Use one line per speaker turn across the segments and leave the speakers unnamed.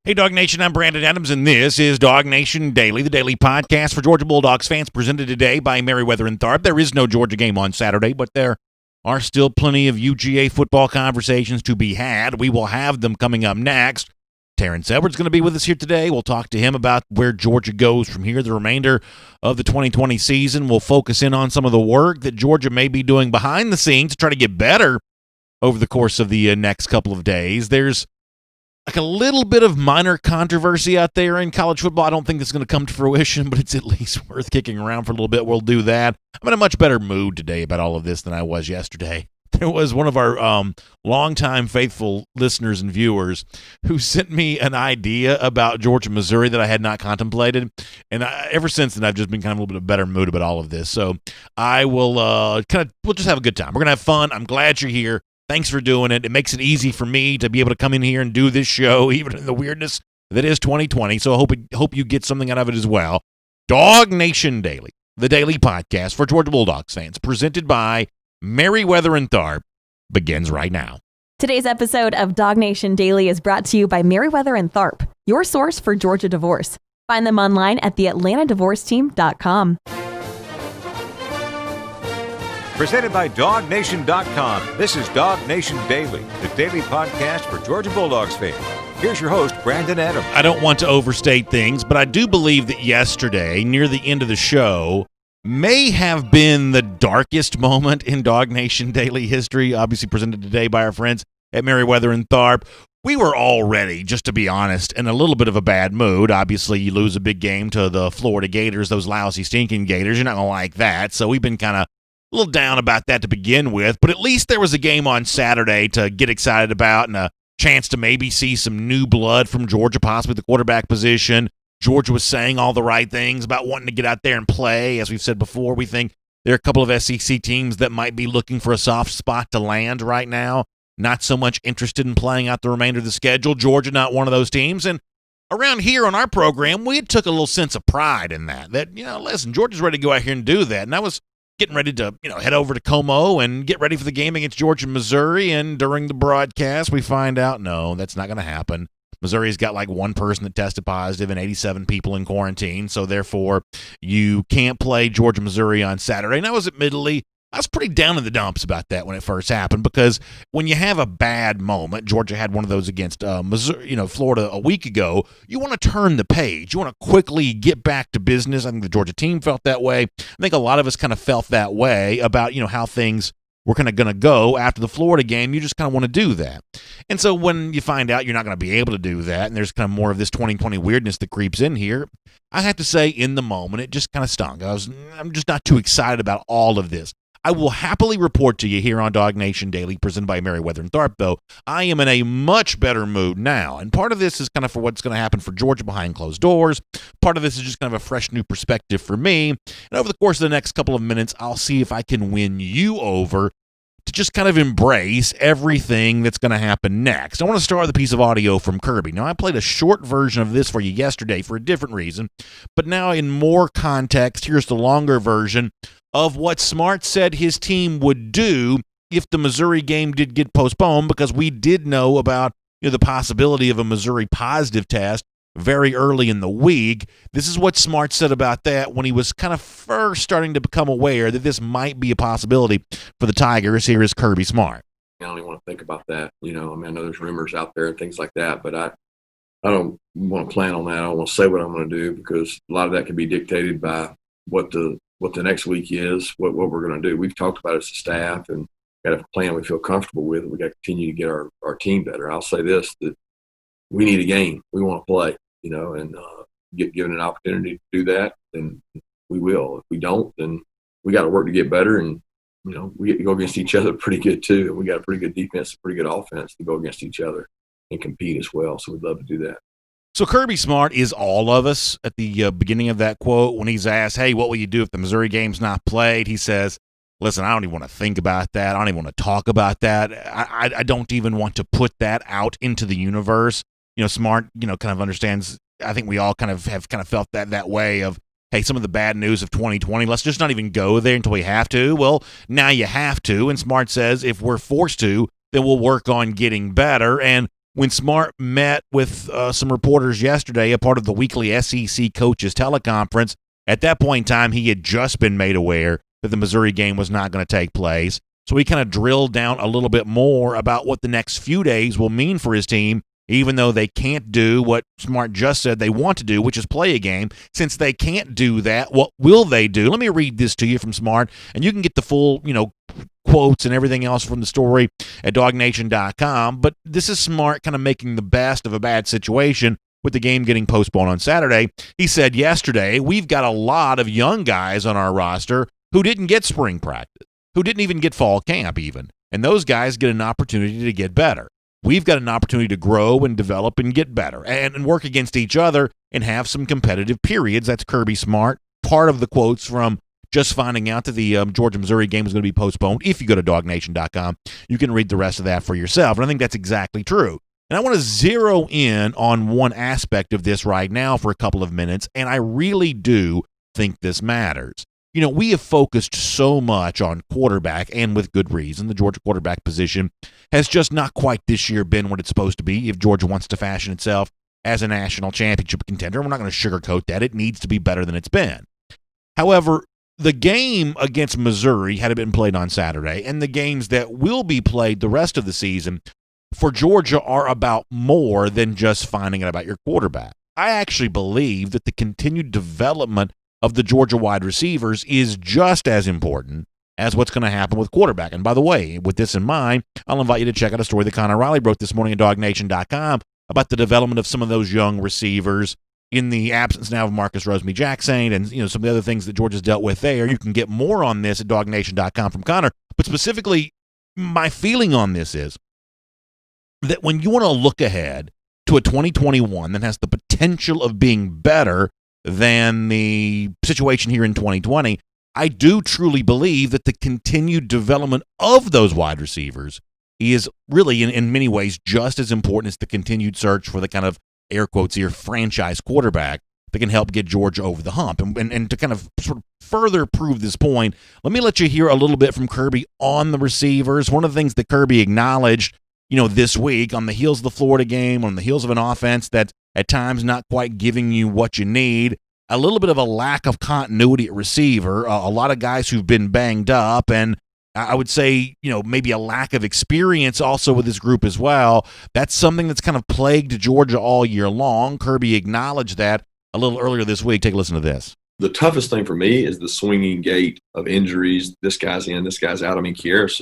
Hey, Dog Nation, I'm Brandon Adams, and this is DawgNation Daily, the daily podcast for Georgia Bulldogs fans, presented today by Meriwether and Tharp. There is no Georgia game on Saturday, but there are still plenty of UGA football conversations to be had. We will have them coming up next. Terence Edwards is going to be with us here today. We'll talk to him about where Georgia goes from here, the remainder of the 2020 season. We'll focus in on some of the work that Georgia may be doing behind the scenes to try to get better over the course of the next couple of days. There's like a little bit of minor controversy out there in college football. I don't think it's going to come to fruition, but it's at least worth kicking around for a little bit. We'll do that. I'm in a much better mood today about all of this than I was yesterday. There was one of our longtime faithful listeners and viewers who sent me an idea about Georgia, Missouri that I had not contemplated. And ever since then, I've just been kind of a little bit of a better mood about all of this. So I will we'll just have a good time. We're going to have fun. I'm glad you're here. Thanks for doing it. It makes it easy for me to be able to come in here and do this show, even in the weirdness that is 2020. So I hope you get something out of it as well. DawgNation Daily, the daily podcast for Georgia Bulldogs fans, presented by Meriwether and Tharp, begins right now.
Today's episode of DawgNation Daily is brought to you by Meriwether and Tharp, your source for Georgia divorce. Find them online at theatlantadivorceteam.com.
Presented by DawgNation.com. This is DawgNation Daily, the daily podcast for Georgia Bulldogs fans. Here's your host, Brandon Adams.
I don't want to overstate things, but I do believe that yesterday, near the end of the show, may have been the darkest moment in DawgNation Daily history, obviously presented today by our friends at Meriwether and Tharp. We were already, just to be honest, in a little bit of a bad mood. Obviously, you lose a big game to the Florida Gators, those lousy, stinking Gators. You're not going to like that. So we've been kind of a little down about that to begin with, but at least there was a game on Saturday to get excited about and a chance to maybe see some new blood from Georgia, possibly the quarterback position. Georgia was saying all the right things about wanting to get out there and play. As we've said before, we think there are a couple of SEC teams that might be looking for a soft spot to land right now, not so much interested in playing out the remainder of the schedule. Georgia not one of those teams, and around here on our program, we took a little sense of pride in that, listen, Georgia's ready to go out here and do that, and I was getting ready to, head over to Como and get ready for the game against Georgia, Missouri. And during the broadcast, we find out, no, that's not going to happen. Missouri's got like one person that tested positive and 87 people in quarantine. So therefore, you can't play Georgia, Missouri on Saturday. And I was pretty down in the dumps about that when it first happened, because when you have a bad moment, Georgia had one of those against Missouri, Florida a week ago, you want to turn the page. You want to quickly get back to business. I think the Georgia team felt that way. I think a lot of us kind of felt that way about, how things were kind of going to go after the Florida game. You just kind of want to do that. And so when you find out you're not going to be able to do that, and there's kind of more of this 2020 weirdness that creeps in here, I have to say in the moment, it just kind of stung. I'm just not too excited about all of this. I will happily report to you here on DawgNation Daily, presented by Meriwether and Tharp, though, I am in a much better mood now. And part of this is kind of for what's going to happen for Georgia behind closed doors. Part of this is just kind of a fresh new perspective for me. And over the course of the next couple of minutes, I'll see if I can win you over to just kind of embrace everything that's going to happen next. I want to start with a piece of audio from Kirby. Now, I played a short version of this for you yesterday for a different reason, but now in more context, here's the longer version of what Smart said his team would do if the Missouri game did get postponed, because we did know about the possibility of a Missouri positive test very early in the week. This is what Smart said about that when he was kind of first starting to become aware that this might be a possibility for the Tigers. Here is Kirby Smart.
I don't even want to think about that. I know there's rumors out there and things like that, but I don't want to plan on that. I don't want to say what I'm going to do, because a lot of that can be dictated by what the next week is, what we're going to do. We've talked about it as a staff and got a plan we feel comfortable with. We got to continue to get our team better. I'll say this, that we need a game. We want to play, and get given an opportunity to do that, then we will. If we don't, then we got to work to get better. And, we get to go against each other pretty good too. We got a pretty good defense, a pretty good offense to go against each other and compete as well. So we'd love to do that.
So Kirby Smart is all of us at the beginning of that quote. When he's asked, hey, what will you do if the Missouri game's not played? He says, listen, I don't even want to think about that. I don't even want to talk about that. I don't even want to put that out into the universe. Smart, kind of understands. I think we all kind of have felt that way of, hey, some of the bad news of 2020, let's just not even go there until we have to. Well, now you have to. And Smart says if we're forced to, then we'll work on getting better. And when Smart met with some reporters yesterday, a part of the weekly SEC coaches teleconference, at that point in time, he had just been made aware that the Missouri game was not going to take place. So he kind of drilled down a little bit more about what the next few days will mean for his team, even though they can't do what Smart just said they want to do, which is play a game. Since they can't do that, what will they do? Let me read this to you from Smart, and you can get the full, quotes and everything else from the story at DawgNation.com. But this is Smart kind of making the best of a bad situation with the game getting postponed on Saturday. He said yesterday, we've got a lot of young guys on our roster who didn't get spring practice, who didn't even get fall camp even. And those guys get an opportunity to get better. We've got an opportunity to grow and develop and get better and work against each other and have some competitive periods. That's Kirby Smart. Part of the quotes from just finding out that the Georgia-Missouri game is going to be postponed. If you go to DawgNation.com, you can read the rest of that for yourself. And I think that's exactly true. And I want to zero in on one aspect of this right now for a couple of minutes, and I really do think this matters. We have focused so much on quarterback, and with good reason. The Georgia quarterback position has just not quite this year been what it's supposed to be if Georgia wants to fashion itself as a national championship contender. We're not going to sugarcoat that. It needs to be better than it's been. However, the game against Missouri had been played on Saturday, and the games that will be played the rest of the season for Georgia are about more than just finding out about your quarterback. I actually believe that the continued development of the Georgia wide receivers is just as important as what's going to happen with quarterback. And by the way, with this in mind, I'll invite you to check out a story that Connor Riley wrote this morning at DawgNation.com about the development of some of those young receivers in the absence now of Marcus Rosemy-Jacksaint and some of the other things that Georgia's dealt with there. You can get more on this at DawgNation.com from Connor. But specifically, my feeling on this is that when you want to look ahead to a 2021 that has the potential of being better than the situation here in 2020, I do truly believe that the continued development of those wide receivers is really, in many ways, just as important as the continued search for the kind of, air quotes here, franchise quarterback that can help get Georgia over the hump. And to kind of sort of further prove this point, let me let you hear a little bit from Kirby on the receivers. One of the things that Kirby acknowledged, this week on the heels of the Florida game, on the heels of an offense that's at times not quite giving you what you need, a little bit of a lack of continuity at receiver, a lot of guys who've been banged up, and I would say, maybe a lack of experience also with this group as well. That's something that's kind of plagued Georgia all year long. Kirby acknowledged that a little earlier this week. Take a listen to this.
The toughest thing for me is the swinging gate of injuries. This guy's in, this guy's out. I mean, Kieris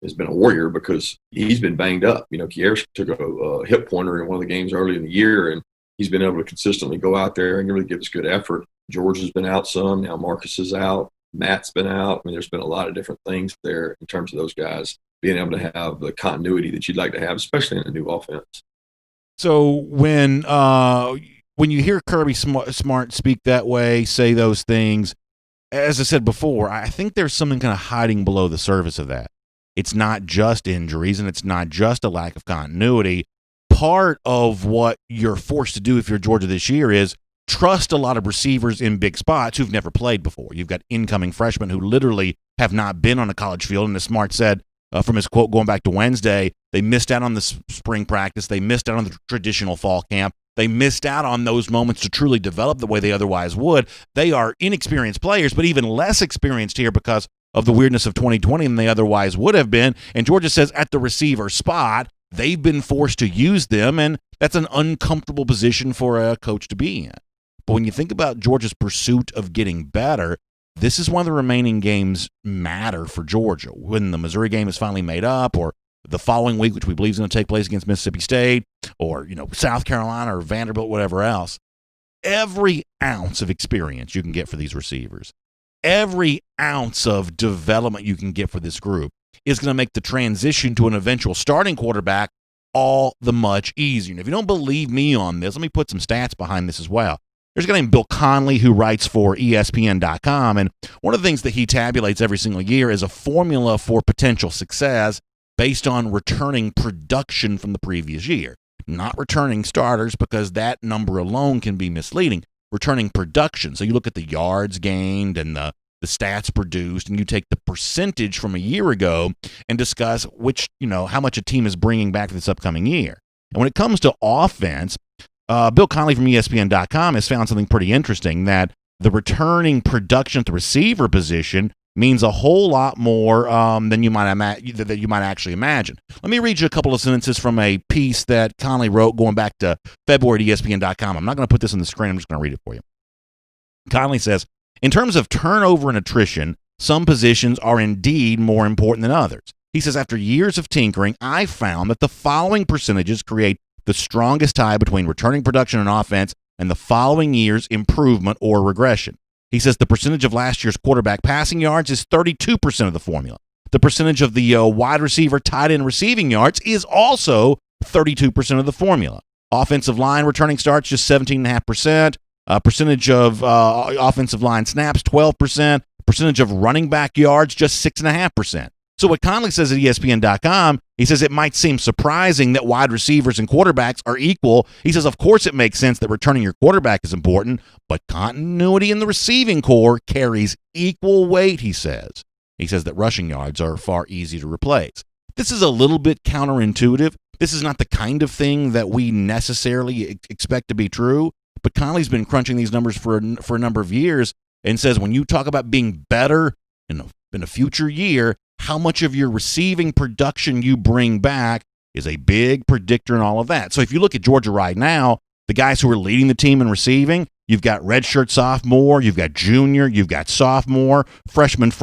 has been a warrior because he's been banged up. Kieris took a hip pointer in one of the games early in the year, and he's been able to consistently go out there and really give us good effort. George has been out some. Now Marcus is out. Matt's been out. I mean, there's been a lot of different things there in terms of those guys being able to have the continuity that you'd like to have, especially in a new offense.
So when you hear Kirby Smart speak that way, say those things, as I said before, I think there's something kind of hiding below the surface of that. It's not just injuries, and it's not just a lack of continuity. Part of what you're forced to do if you're Georgia this year is trust a lot of receivers in big spots who've never played before. You've got incoming freshmen who literally have not been on a college field, and as Smart said from his quote going back to Wednesday, they missed out on the spring practice. They missed out on the traditional fall camp. They missed out on those moments to truly develop the way they otherwise would. They are inexperienced players, but even less experienced here because of the weirdness of 2020 than they otherwise would have been. And Georgia says at the receiver spot, they've been forced to use them, and that's an uncomfortable position for a coach to be in. But when you think about Georgia's pursuit of getting better, this is one of the remaining games matter for Georgia. When the Missouri game is finally made up, or the following week, which we believe is going to take place against Mississippi State, or South Carolina or Vanderbilt, whatever else, every ounce of experience you can get for these receivers, every ounce of development you can get for this group is going to make the transition to an eventual starting quarterback all the much easier. And if you don't believe me on this, let me put some stats behind this as well. There's a guy named Bill Conley who writes for ESPN.com, and one of the things that he tabulates every single year is a formula for potential success based on returning production from the previous year. Not returning starters, because that number alone can be misleading. Returning production. So you look at the yards gained and the stats produced, and you take the percentage from a year ago and discuss how much a team is bringing back this upcoming year. And when it comes to offense, Bill Connelly from ESPN.com has found something pretty interesting, that the returning production at the receiver position means a whole lot more than you might actually imagine. Let me read you a couple of sentences from a piece that Connelly wrote going back to February at ESPN.com. I'm not going to put this on the screen. I'm just going to read it for you. Connelly says, in terms of turnover and attrition, some positions are indeed more important than others. He says, after years of tinkering, I found that the following percentages create the strongest tie between returning production and offense and the following year's improvement or regression. He says the percentage of last year's quarterback passing yards is 32% of the formula. The percentage of the wide receiver tight end receiving yards is also 32% of the formula. Offensive line returning starts, just 17.5%. Percentage of offensive line snaps, 12%. Percentage of running back yards, just 6.5%. So what Connelly says at ESPN.com, he says it might seem surprising that wide receivers and quarterbacks are equal. He says, of course it makes sense that returning your quarterback is important, but continuity in the receiving core carries equal weight, he says. He says that rushing yards are far easier to replace. This is a little bit counterintuitive. This is not the kind of thing that we necessarily expect to be true, but Connelly's been crunching these numbers for a number of years and says when you talk about being better in a future year, how much of your receiving production you bring back is a big predictor in all of that. So if you look at Georgia right now, the guys who are leading the team in receiving, you've got redshirt sophomore, you've got junior, you've got sophomore, freshman.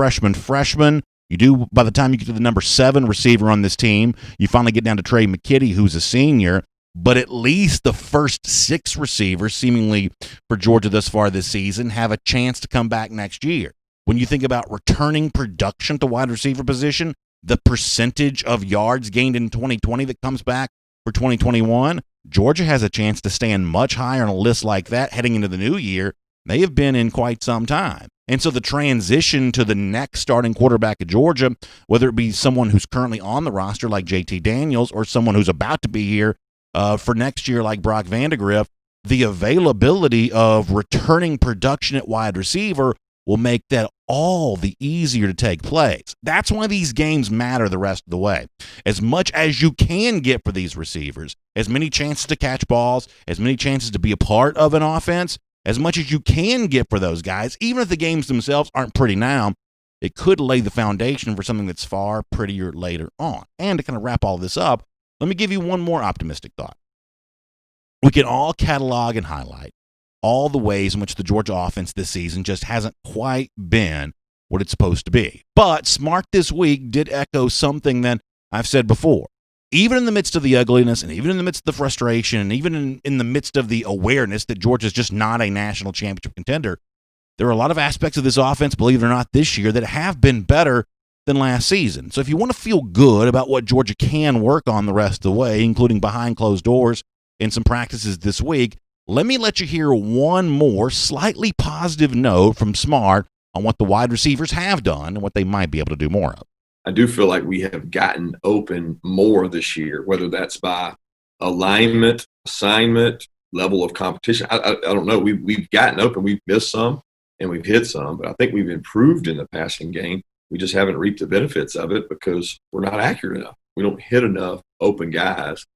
You do, by the time you get to the number 7 receiver on this team, you finally get down to Trey McKitty, who's a senior. But at least the first 6 receivers, seemingly for Georgia thus far this season, have a chance to come back next year. When you think about returning production to wide receiver position, the percentage of yards gained in 2020 that comes back for 2021, Georgia has a chance to stand much higher on a list like that heading into the new year. They have been in quite some time. And so the transition to the next starting quarterback at Georgia, whether it be someone who's currently on the roster like JT Daniels or someone who's about to be here for next year like Brock Vandagriff, the availability of returning production at wide receiver will make that all the easier to take place. That's why these games matter the rest of the way. As much as you can get for these receivers, as many chances to catch balls, as many chances to be a part of an offense, as much as you can get for those guys, even if the games themselves aren't pretty now, it could lay the foundation for something that's far prettier later on. And to kind of wrap all this up, let me give you one more optimistic thought. We can all catalog and highlight all the ways in which the Georgia offense this season just hasn't quite been what it's supposed to be. But Smart this week did echo something that I've said before. Even in the midst of the ugliness and even in the midst of the frustration and even in the midst of the awareness that Georgia's just not a national championship contender, there are a lot of aspects of this offense, believe it or not, this year that have been better than last season. So if you want to feel good about what Georgia can work on the rest of the way, including behind closed doors in some practices this week, let me let you hear one more slightly positive note from Smart on what the wide receivers have done and what they might be able to do more of.
I do feel like we have gotten open more this year, whether that's by alignment, assignment, level of competition. I don't know. We've gotten open. We've missed some and we've hit some, but I think we've improved in the passing game. We just haven't reaped the benefits of it because we're not accurate enough. We don't hit enough open guys.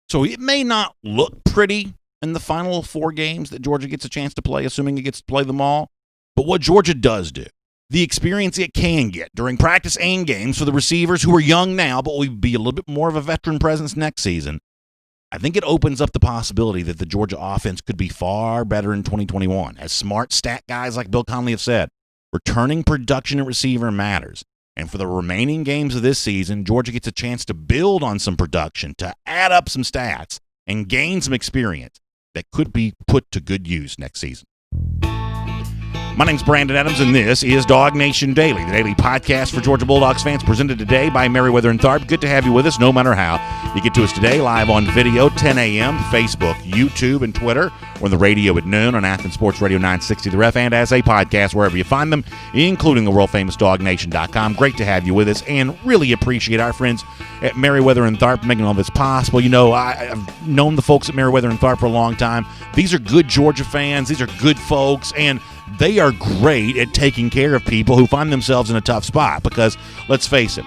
So it may not look pretty in the final 4 games that Georgia gets a chance to play, assuming it gets to play them all. But what Georgia does do, the experience it can get during practice and games for the receivers who are young now but will be a little bit more of a veteran presence next season, I think it opens up the possibility that the Georgia offense could be far better in 2021. As smart stat guys like Bill Connelly have said, returning production at receiver matters. And for the remaining games of this season, Georgia gets a chance to build on some production, to add up some stats, and gain some experience that could be put to good use next season. My name's Brandon Adams, and this is DawgNation Daily, the daily podcast for Georgia Bulldogs fans, presented today by Meriwether and Tharp. Good to have you with us, no matter how. You get to us today live on video, 10 a.m., Facebook, YouTube, and Twitter, or on the radio at noon on Athens Sports Radio 960 The Ref, and as a podcast wherever you find them, including the world-famous DawgNation.com. Great to have you with us, and really appreciate our friends at Meriwether and Tharp making all this possible. You know, I've known the folks at Meriwether and Tharp for a long time. These are good Georgia fans. These are good folks, and they are great at taking care of people who find themselves in a tough spot because, let's face it,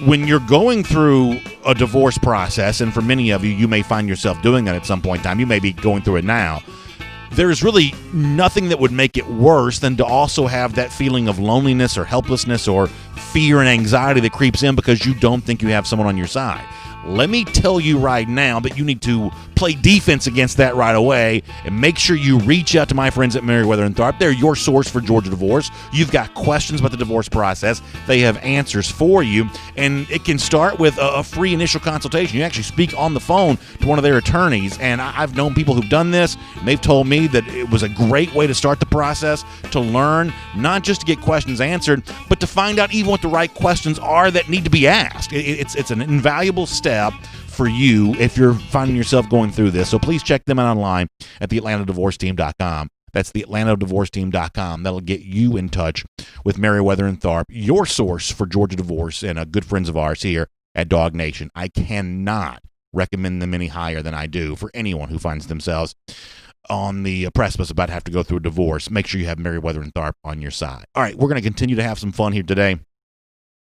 when you're going through a divorce process, and for many of you, you may find yourself doing that at some point in time. You may be going through it now. There's really nothing that would make it worse than to also have that feeling of loneliness or helplessness or fear and anxiety that creeps in because you don't think you have someone on your side. Let me tell you right now that you need to play defense against that right away and make sure you reach out to my friends at Merriweather & Tharp. They're your source for Georgia divorce. You've got questions about the divorce process. They have answers for you, and it can start with a free initial consultation. You actually speak on the phone to one of their attorneys, and I've known people who've done this, and they've told me that it was a great way to start the process, to learn, not just to get questions answered, but to find out even what the right questions are that need to be asked. It's an invaluable step for you if you're finding yourself going through this. So please check them out online at theatlantadivorceteam.com. That's theatlantadivorceteam.com. That'll get you in touch with Merriweather & Tharp, your source for Georgia divorce, and good friends of ours here at DawgNation. I cannot recommend them any higher than I do for anyone who finds themselves on the precipice about to have to go through a divorce. Make sure you have Merriweather & Tharp on your side. All right, we're going to continue to have some fun here today.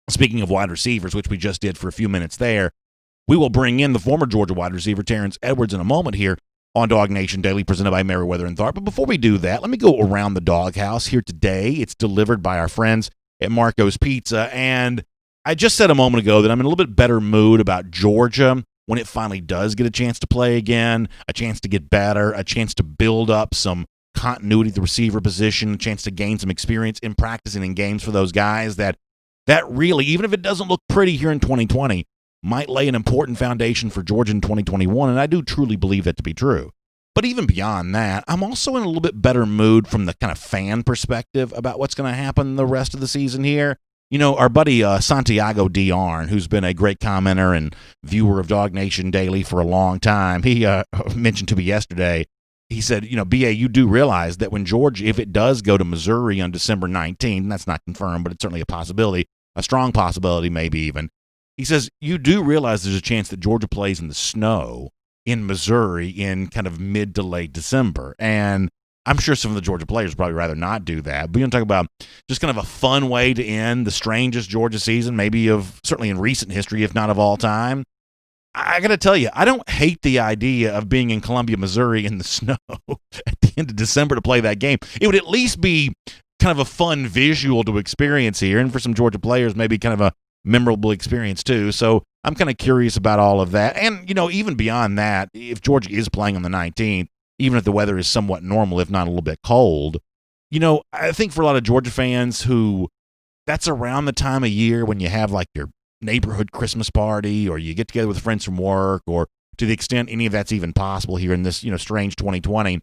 Speaking of wide receivers, which we just did for a few minutes there, we will bring in the former Georgia wide receiver, Terence Edwards, in a moment here on DawgNation Daily, presented by Merriweather & Tharp. But before we do that, let me go around the doghouse here today. It's delivered by our friends at Marco's Pizza. And I just said a moment ago that I'm in a little bit better mood about Georgia when it finally does get a chance to play again, a chance to get better, a chance to build up some continuity at the receiver position, a chance to gain some experience in practicing in games for those guys that really, even if it doesn't look pretty here in 2020, might lay an important foundation for Georgia in 2021, and I do truly believe that to be true. But even beyond that, I'm also in a little bit better mood from the kind of fan perspective about what's going to happen the rest of the season here. You know, our buddy Santiago Diarn, who's been a great commenter and viewer of DawgNation Daily for a long time, he mentioned to me yesterday, he said, you know, BA, you do realize that when Georgia, if it does go to Missouri on December 19th, and that's not confirmed, but it's certainly a possibility, a strong possibility maybe even, he says, you do realize there's a chance that Georgia plays in the snow in Missouri in kind of mid to late December. And I'm sure some of the Georgia players would probably rather not do that. But you want to talk about just kind of a fun way to end the strangest Georgia season, maybe of certainly in recent history, if not of all time. I got to tell you, I don't hate the idea of being in Columbia, Missouri in the snow at the end of December to play that game. It would at least be kind of a fun visual to experience here. And for some Georgia players, maybe kind of a memorable experience too. So I'm kind of curious about all of that. And, you know, even beyond that, if Georgia is playing on the 19th, even if the weather is somewhat normal, if not a little bit cold, you know, I think for a lot of Georgia fans who that's around the time of year when you have like your neighborhood Christmas party or you get together with friends from work, or to the extent any of that's even possible here in this, you know, strange 2020,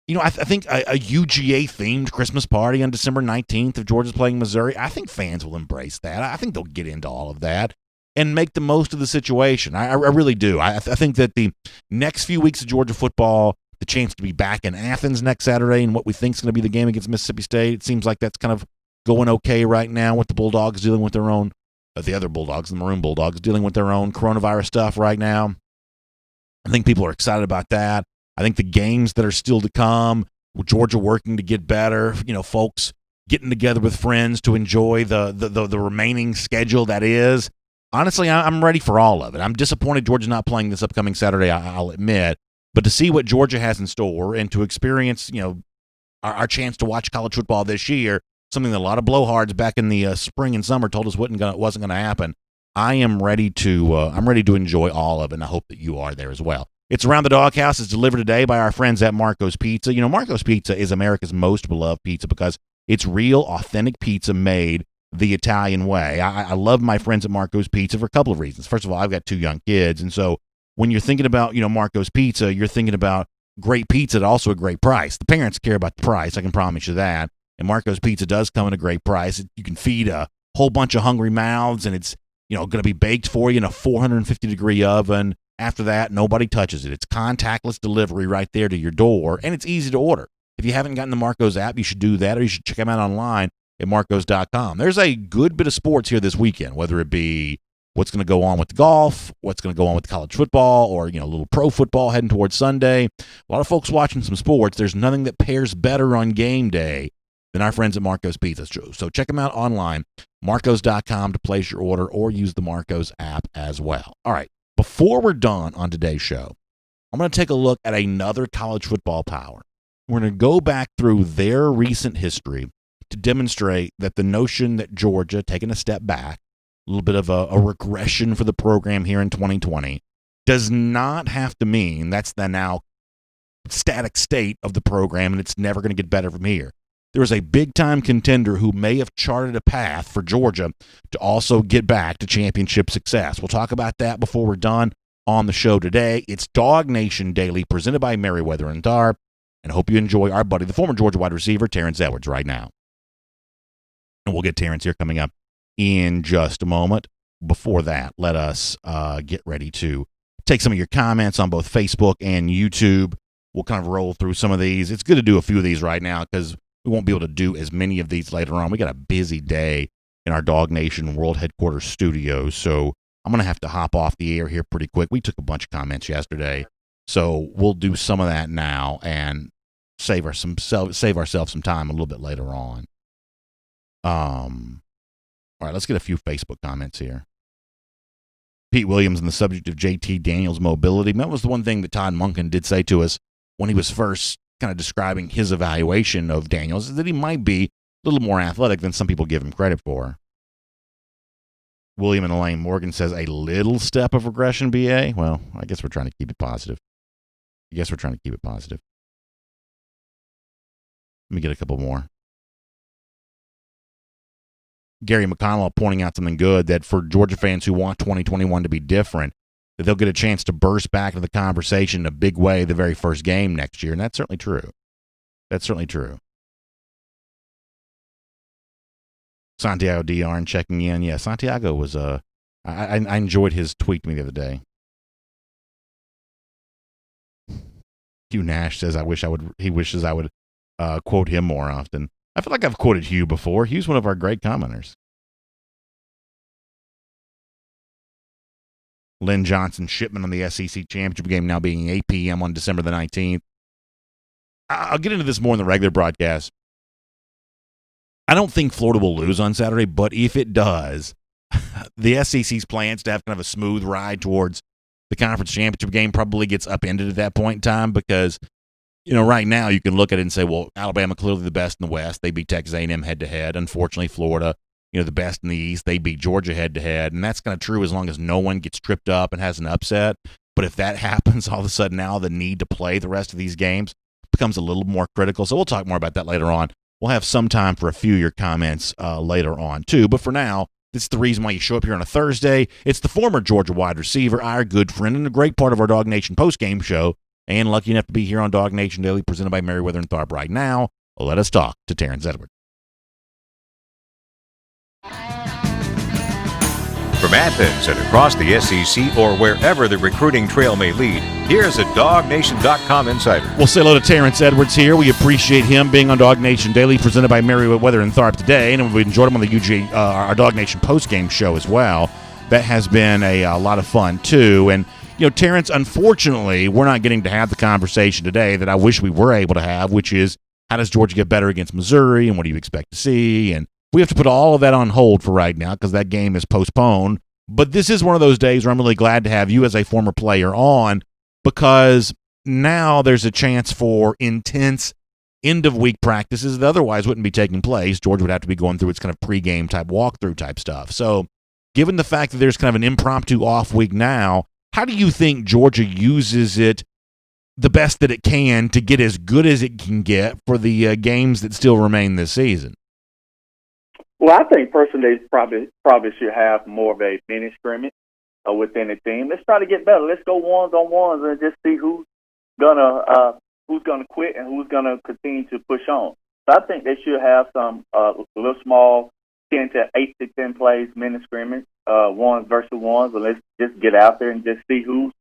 you know, I think a UGA-themed Christmas party on December 19th if Georgia's playing Missouri, I think fans will embrace that. I think they'll get into all of that and make the most of the situation. I really do. I think that the next few weeks of Georgia football, the chance to be back in Athens next Saturday and what we think is going to be the game against Mississippi State, it seems like that's kind of going okay right now with the Bulldogs dealing with their own, the other Bulldogs, the Maroon Bulldogs, dealing with their own coronavirus stuff right now. I think people are excited about that. I think the games that are still to come, with Georgia working to get better, you know, folks getting together with friends to enjoy the remaining schedule that is. Honestly, I'm ready for all of it. I'm disappointed Georgia's not playing this upcoming Saturday, I'll admit. But to see what Georgia has in store and to experience, you know, our chance to watch college football this year, something that a lot of blowhards back in the spring and summer told us wasn't going to happen. I am ready to enjoy all of it, and I hope that you are there as well. It's Around the Doghouse. It's delivered today by our friends at Marco's Pizza. You know, Marco's Pizza is America's most beloved pizza because it's real, authentic pizza made the Italian way. I love my friends at Marco's Pizza for a couple of reasons. First of all, I've got 2 young kids, and so when you're thinking about, you know, Marco's Pizza, you're thinking about great pizza at also a great price. The parents care about the price, I can promise you that. And Marco's Pizza does come at a great price. You can feed a whole bunch of hungry mouths, and it's, you know, going to be baked for you in a 450-degree oven. After that, nobody touches it. It's contactless delivery right there to your door, and it's easy to order. If you haven't gotten the Marco's app, you should do that, or you should check them out online at marcos.com. There's a good bit of sports here this weekend, whether it be what's going to go on with the golf, what's going to go on with college football, or, you know, a little pro football heading towards Sunday. A lot of folks watching some sports. There's nothing that pairs better on game day than our friends at Marco's Pizza. So check them out online, Marcos.com to place your order, or use the Marcos app as well. All right, before we're done on today's show, I'm going to take a look at another college football power. We're going to go back through their recent history to demonstrate that the notion that Georgia, taking a step back, a little bit of a regression for the program here in 2020, does not have to mean that's the now static state of the program and it's never going to get better from here. There is a big-time contender who may have charted a path for Georgia to also get back to championship success. We'll talk about that before we're done on the show today. It's DawgNation Daily, presented by Merriweather and Tharp, and I hope you enjoy our buddy, the former Georgia wide receiver, Terence Edwards, right now. And we'll get Terence here coming up in just a moment. Before that, let us get ready to take some of your comments on both Facebook and YouTube. We'll kind of roll through some of these. It's good to do a few of these right now because we won't be able to do as many of these later on. We got a busy day in our DawgNation World Headquarters studio, so I'm going to have to hop off the air here pretty quick. We took a bunch of comments yesterday, so we'll do some of that now and save ourselves some time a little bit later on. All right, let's get a few Facebook comments here. Pete Williams on the subject of JT Daniels' mobility. That was the one thing that Todd Monken did say to us when he was first kind of describing his evaluation of Daniels, is that he might be a little more athletic than some people give him credit for. William and Elaine Morgan says, a little step of regression, BA? Well, I guess we're trying to keep it positive. Let me get a couple more. Gary McConnell pointing out something good, that for Georgia fans who want 2021 to be different, that they'll get a chance to burst back into the conversation in a big way the very first game next year, and that's certainly true. Santiago Diarn checking in. Yeah, Santiago was I enjoyed his tweet to me the other day. Hugh Nash says he wishes I would quote him more often. I feel like I've quoted Hugh before. Hugh's one of our great commenters. Lynn Johnson shipment on the SEC championship game now being 8 p.m. on December the 19th. I'll get into this more in the regular broadcast. I don't think Florida will lose on Saturday, but if it does, the SEC's plans to have kind of a smooth ride towards the conference championship game probably gets upended at that point in time because, right now you can look at it and say, well, Alabama clearly the best in the West. They beat Texas A&M head-to-head. Unfortunately, Florida, the best in the East. They beat Georgia head-to-head, and that's kind of true as long as no one gets tripped up and has an upset. But if that happens, all of a sudden now the need to play the rest of these games becomes a little more critical. So we'll talk more about that later on. We'll have some time for a few of your comments later on, too. But for now, this is the reason why you show up here on a Thursday. It's the former Georgia wide receiver, our good friend, and a great part of our DawgNation postgame show, and lucky enough to be here on DawgNation Daily, presented by Merriweather and Tharp right now. Let us talk to Terence Edwards.
From Athens and across the SEC or wherever the recruiting trail may lead, here's a DawgNation.com insider.
We'll say hello to Terence Edwards here. We appreciate him being on DawgNation Daily, presented by Merriweather and Tharp today, and we enjoyed him on the UGA, our DawgNation postgame show as well. That has been a lot of fun, too. And, Terence, unfortunately, we're not getting to have the conversation today that I wish we were able to have, which is, how does Georgia get better against Missouri, and what do you expect to see? And we have to put all of that on hold for right now because that game is postponed. But this is one of those days where I'm really glad to have you as a former player on, because now there's a chance for intense end-of-week practices that otherwise wouldn't be taking place. Georgia would have to be going through its kind of pregame type walkthrough type stuff. So given the fact that there's kind of an impromptu off week now, how do you think Georgia uses it the best that it can to get as good as it can get for the games that still remain this season?
Well, I think personally they probably should have more of a mini scrimmage within the team. Let's try to get better. Let's go ones on ones and just see who's gonna quit and who's gonna continue to push on. So I think they should have some little small 8 to 10 plays mini scrimmage, ones versus ones, and let's just get out there and just see who's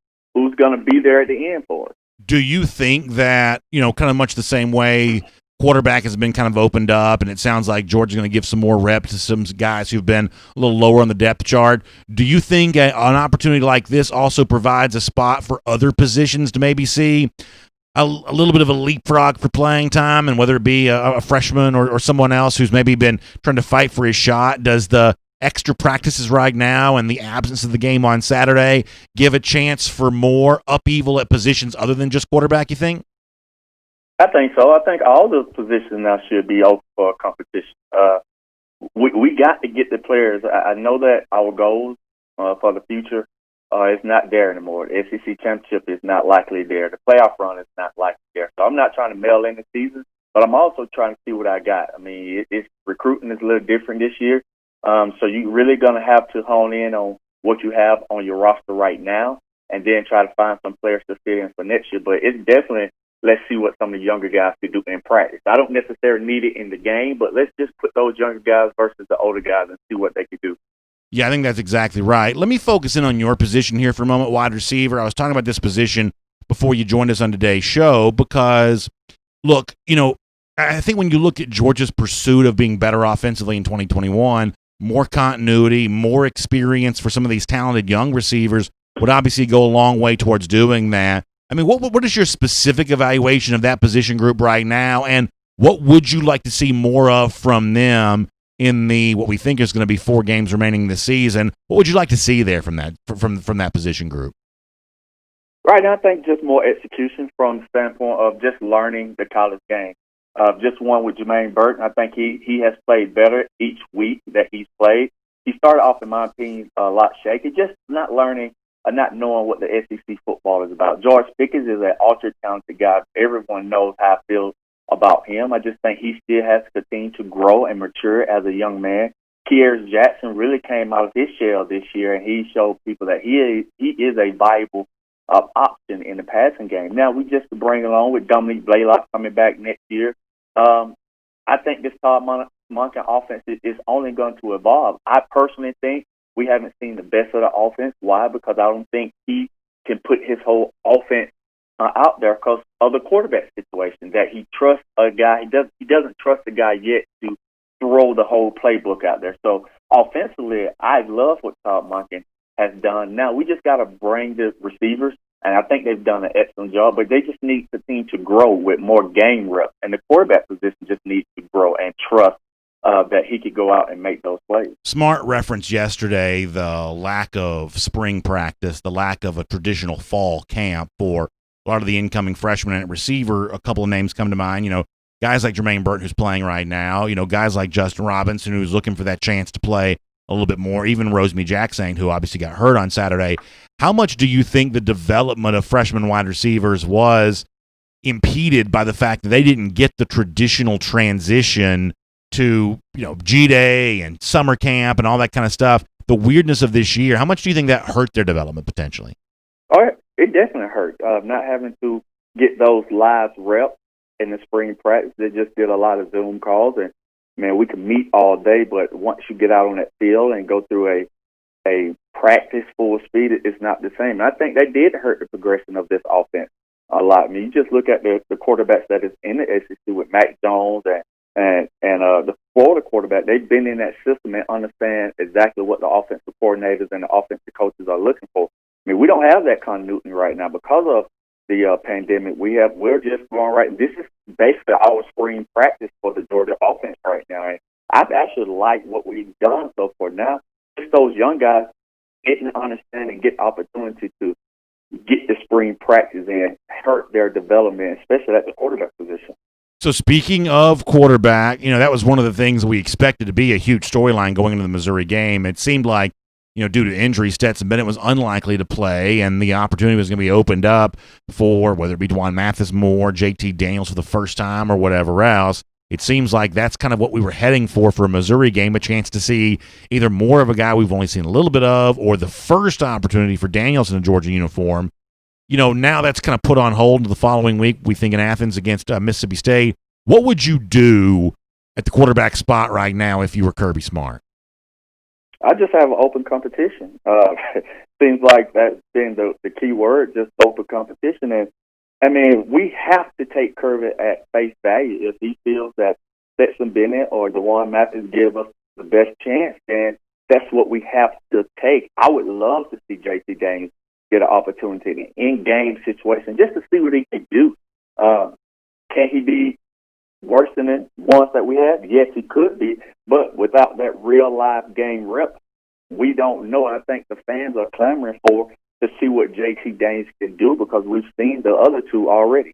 gonna be there at the end for us.
Do you think that, kind of much the same way quarterback has been kind of opened up, and it sounds like Georgia's going to give some more reps to some guys who've been a little lower on the depth chart? Do you think an opportunity like this also provides a spot for other positions to maybe see a little bit of a leapfrog for playing time, and whether it be a freshman or someone else who's maybe been trying to fight for his shot, does the extra practices right now and the absence of the game on Saturday give a chance for more upheaval at positions other than just quarterback, you think?
I think so. I think all the positions now should be open for competition. We got to get the players. I know that our goals for the future is not there anymore. The SEC championship is not likely there. The playoff run is not likely there. So I'm not trying to mail in the season, but I'm also trying to see what I got. I mean, recruiting is a little different this year. So you're really going to have to hone in on what you have on your roster right now and then try to find some players to fit in for next year. But it's definitely, let's see what some of the younger guys can do in practice. I don't necessarily need it in the game, but let's just put those younger guys versus the older guys and see what they can do.
Yeah, I think that's exactly right. Let me focus in on your position here for a moment, wide receiver. I was talking about this position before you joined us on today's show because, look, I think when you look at Georgia's pursuit of being better offensively in 2021, more continuity, more experience for some of these talented young receivers would obviously go a long way towards doing that. I mean, what is your specific evaluation of that position group right now, and what would you like to see more of from them in the what we think is going to be 4 games remaining this season? What would you like to see there from that position group?
Right now, I think just more execution from the standpoint of just learning the college game. Just one with Jermaine Burton. I think he has played better each week that he's played. He started off, in my opinion, a lot shaky, just not learning, not knowing what the SEC football is about. George Pickens is an ultra-talented guy. Everyone knows how I feel about him. I just think he still has to continue to grow and mature as a young man. Kearis Jackson really came out of his shell this year, and he showed people that he is a viable option in the passing game. Now, we just bring along with Dominique Blaylock coming back next year. I think this Todd Monken offense is only going to evolve. I personally think we haven't seen the best of the offense. Why? Because I don't think he can put his whole offense out there because of the quarterback situation, that he trusts a guy. He doesn't trust a guy yet to throw the whole playbook out there. So offensively, I love what Todd Monken has done. Now, we just got to bring the receivers, and I think they've done an excellent job, but they just need to continue to grow with more game reps. And the quarterback position just needs to grow and trust that he could go out and make those plays.
Smart reference yesterday, the lack of spring practice, the lack of a traditional fall camp for a lot of the incoming freshmen at receiver. A couple of names come to mind, guys like Jermaine Burton, who's playing right now, guys like Justin Robinson, who's looking for that chance to play a little bit more, even Rosemary Jackson, who obviously got hurt on Saturday. How much do you think the development of freshman wide receivers was impeded by the fact that they didn't get the traditional transition to, G-Day and summer camp and all that kind of stuff, the weirdness of this year? How much do you think that hurt their development potentially?
Oh, it definitely hurt. Not having to get those live reps in the spring practice. They just did a lot of Zoom calls, and man, we can meet all day, but once you get out on that field and go through a practice full speed, it's not the same. And I think that did hurt the progression of this offense a lot. I mean, you just look at the quarterbacks that is in the SEC with Mac Jones and the Florida quarterback. They've been in that system and understand exactly what the offensive coordinators and the offensive coaches are looking for. I mean, we don't have that continuity right now because of the pandemic. We're just going right. This is basically our spring practice for the Georgia offense right now. And I've actually liked what we've done so far. Now, just those young guys getting to understand and get opportunity to get the spring practice and hurt their development, especially at the quarterback position.
So speaking of quarterback, that was one of the things we expected to be a huge storyline going into the Missouri game. It seemed like, due to injury, Stetson Bennett was unlikely to play, and the opportunity was going to be opened up for whether it be Dwan Mathis Moore, JT Daniels for the first time, or whatever else. It seems like that's kind of what we were heading for a Missouri game, a chance to see either more of a guy we've only seen a little bit of, or the first opportunity for Daniels in a Georgia uniform. Now that's kind of put on hold until the following week. We think in Athens against Mississippi State. What would you do at the quarterback spot right now if you were Kirby Smart?
I just have an open competition. Seems like that's been the key word, just open competition. And, I mean, we have to take Kirby at face value. If he feels that Stetson Bennett or Dwan Mathis give us the best chance, then that's what we have to take. I would love to see JT Daniels get an opportunity in in-game situation just to see what he can do. Can he be worse than the ones that we had? Yes, he could be, but without that real live game rep, we don't know. I think the fans are clamoring to see what JT Daniels can do because we've seen the other two already.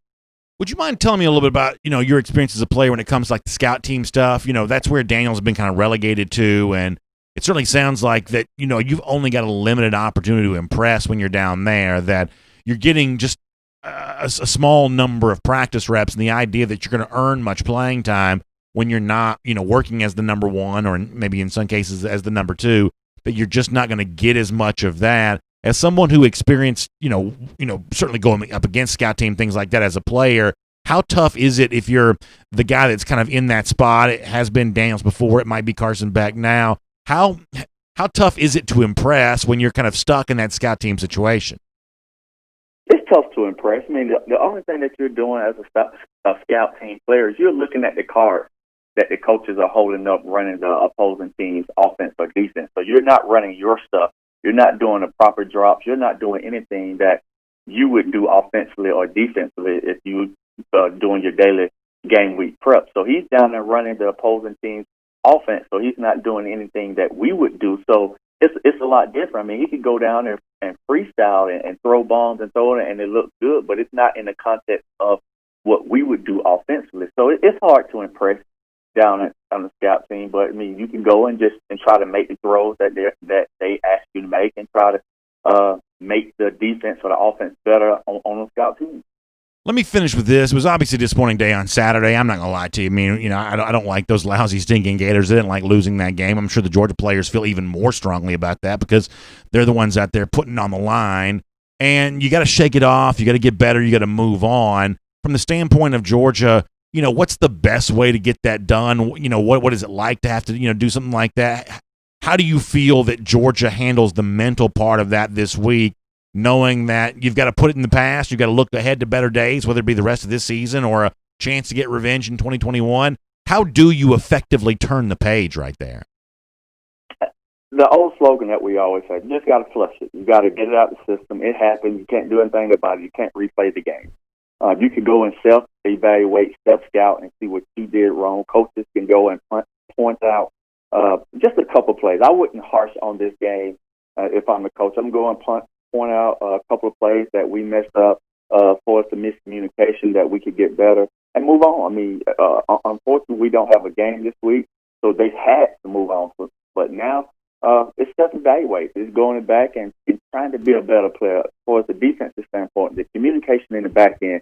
Would you mind telling me a little bit about, your experience as a player when it comes to like the scout team stuff? That's where Daniels has been kind of relegated to, and it certainly sounds like that, you've only got a limited opportunity to impress when you're down there, that you're getting just a small number of practice reps, and the idea that you're going to earn much playing time when you're not, working as the number one or maybe in some cases as the number two, that you're just not going to get as much of that. As someone who experienced, certainly going up against scout team, things like that as a player, how tough is it if you're the guy that's kind of in that spot? It has been Daniels before. It might be Carson Beck now. How tough is it to impress when you're kind of stuck in that scout team situation?
It's tough to impress. I mean, the only thing that you're doing as a scout team player is you're looking at the cards that the coaches are holding up running the opposing team's offense or defense. So you're not running your stuff. You're not doing the proper drops. You're not doing anything that you would do offensively or defensively if you doing your daily game week prep. So he's down there running the opposing team's offense, so he's not doing anything that we would do. So it's a lot different. I mean, he could go down there and freestyle and throw bombs and throw it, and it looks good, but it's not in the context of what we would do offensively. So it's hard to impress down on the scout team, but I mean, you can go and try to make the throws that they ask you to make, and try to make the defense or the offense better on the scout team.
Let me finish with this. It was obviously a disappointing day on Saturday. I'm not going to lie to you. I mean, I don't like those lousy, stinking Gators. They didn't like losing that game. I'm sure the Georgia players feel even more strongly about that because they're the ones out there putting it on the line. And you got to shake it off. You got to get better. You got to move on. From the standpoint of Georgia, what's the best way to get that done? What is it like to have to, do something like that? How do you feel that Georgia handles the mental part of that this week, knowing that you've got to put it in the past, you've got to look ahead to better days, whether it be the rest of this season or a chance to get revenge in 2021? How do you effectively turn the page right there?
The old slogan that we always say, you just got to flush it. You got to get it out of the system. It happened. You can't do anything about it. You can't replay the game. You can go and self-evaluate, self-scout, and see what you did wrong. Coaches can go and point out just a couple plays. I wouldn't harsh on this game if I'm the coach. I'm going to point out a couple of plays that we messed up for us, the miscommunication that we could get better and move on. I mean, unfortunately, we don't have a game this week, so they had to move on. But now it's self-evaluate. It's going back and trying to be a better player. As far as the defensive standpoint, the communication in the back end,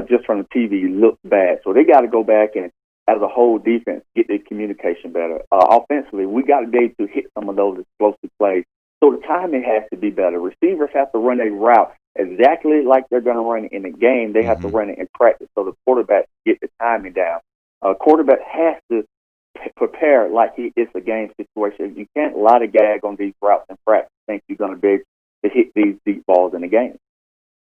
just from the TV, looks bad. So they got to go back and, as a whole defense, get their communication better. Offensively, we got to be able to hit some of those explosive plays. So the timing has to be better. Receivers have to run a route exactly like they're going to run it in the game. They have to run it in practice so the quarterback get the timing down. Quarterback has to prepare like it's a game situation. You can't lie to gag on these routes in practice. Think you're going to be able to hit these deep balls in the game.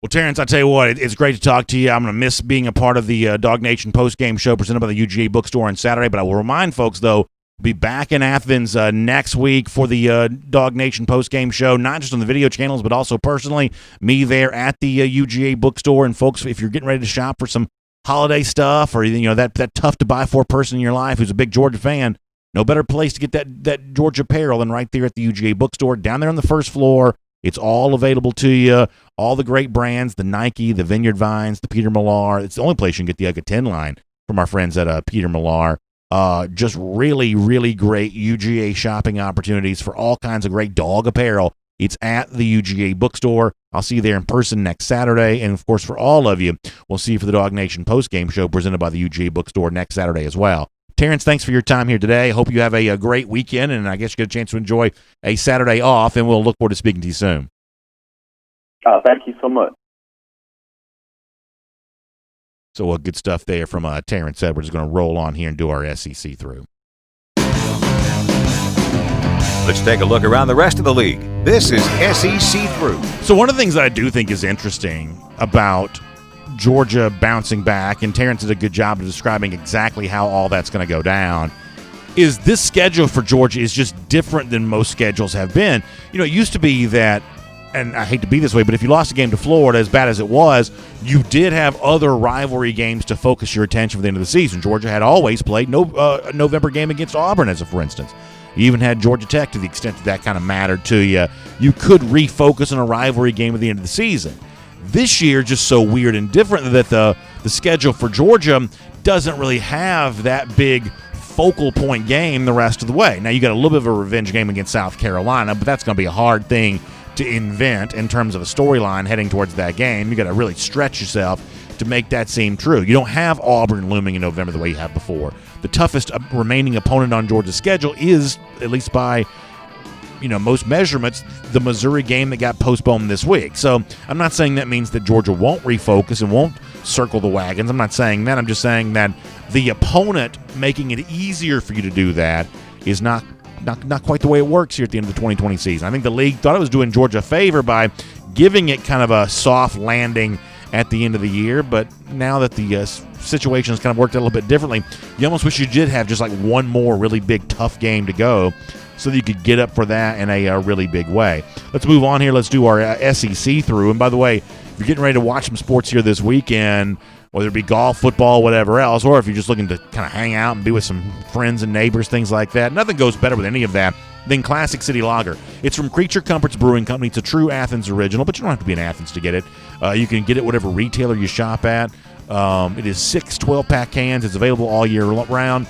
Well, Terence, I tell you what, it's great to talk to you. I'm going to miss being a part of the DawgNation postgame show presented by the UGA bookstore on Saturday, but I will remind folks, though, be back in Athens next week for the DawgNation postgame show, not just on the video channels, but also personally, me there at the UGA bookstore. And folks, if you're getting ready to shop for some holiday stuff or that tough to buy for person in your life who's a big Georgia fan, no better place to get that Georgia apparel than right there at the UGA bookstore down there on the first floor. It's all available to you. All the great brands, the Nike, the Vineyard Vines, the Peter Millar. It's the only place you can get the UGA 10 line from our friends at Peter Millar. Just really, really great UGA shopping opportunities for all kinds of great dog apparel. It's at the UGA bookstore. I'll see you there in person next Saturday. And, of course, for all of you, we'll see you for the DawgNation postgame show presented by the UGA bookstore next Saturday as well. Terence, thanks for your time here today. Hope you have a great weekend, and I guess you get a chance to enjoy a Saturday off, and we'll look forward to speaking to you soon.
Thank you so much.
So good stuff there from Terence Edwards. Is going to roll on here and do our SEC through.
Let's take a look around the rest of the league. This is SEC Through.
So one of the things that I do think is interesting about Georgia bouncing back, and Terence did a good job of describing exactly how all that's going to go down, is this schedule for Georgia is just different than most schedules have been. It used to be that and I hate to be this way, but if you lost a game to Florida, as bad as it was, you did have other rivalry games to focus your attention for the end of the season. Georgia had always played a November game against Auburn, for instance. You even had Georgia Tech to the extent that kind of mattered to you. You could refocus on a rivalry game at the end of the season. This year, just so weird and different that the schedule for Georgia doesn't really have that big focal point game the rest of the way. Now, you got a little bit of a revenge game against South Carolina, but that's going to be a hard thing to invent in terms of a storyline heading towards that game. You got to really stretch yourself to make that seem true. You don't have Auburn looming in November the way you have before. The toughest remaining opponent on Georgia's schedule is, at least by most measurements, the Missouri game that got postponed this week. So I'm not saying that means that Georgia won't refocus and won't circle the wagons. I'm not saying that. I'm just saying that the opponent making it easier for you to do that is not quite the way it works here at the end of the 2020 season. I think the league thought it was doing Georgia a favor by giving it kind of a soft landing at the end of the year, but now that the situation has kind of worked out a little bit differently, you almost wish you did have just like one more really big, tough game to go so that you could get up for that in a really big way. Let's move on here. Let's do our SEC through. And by the way, if you're getting ready to watch some sports here this weekend, whether it be golf, football, whatever else, or if you're just looking to kind of hang out and be with some friends and neighbors, things like that, nothing goes better with any of that than Classic City Lager. It's from Creature Comforts Brewing Company. It's a true Athens original, but you don't have to be in Athens to get it. You can get it whatever retailer you shop at. It is 6 12-pack cans. It's available all year round.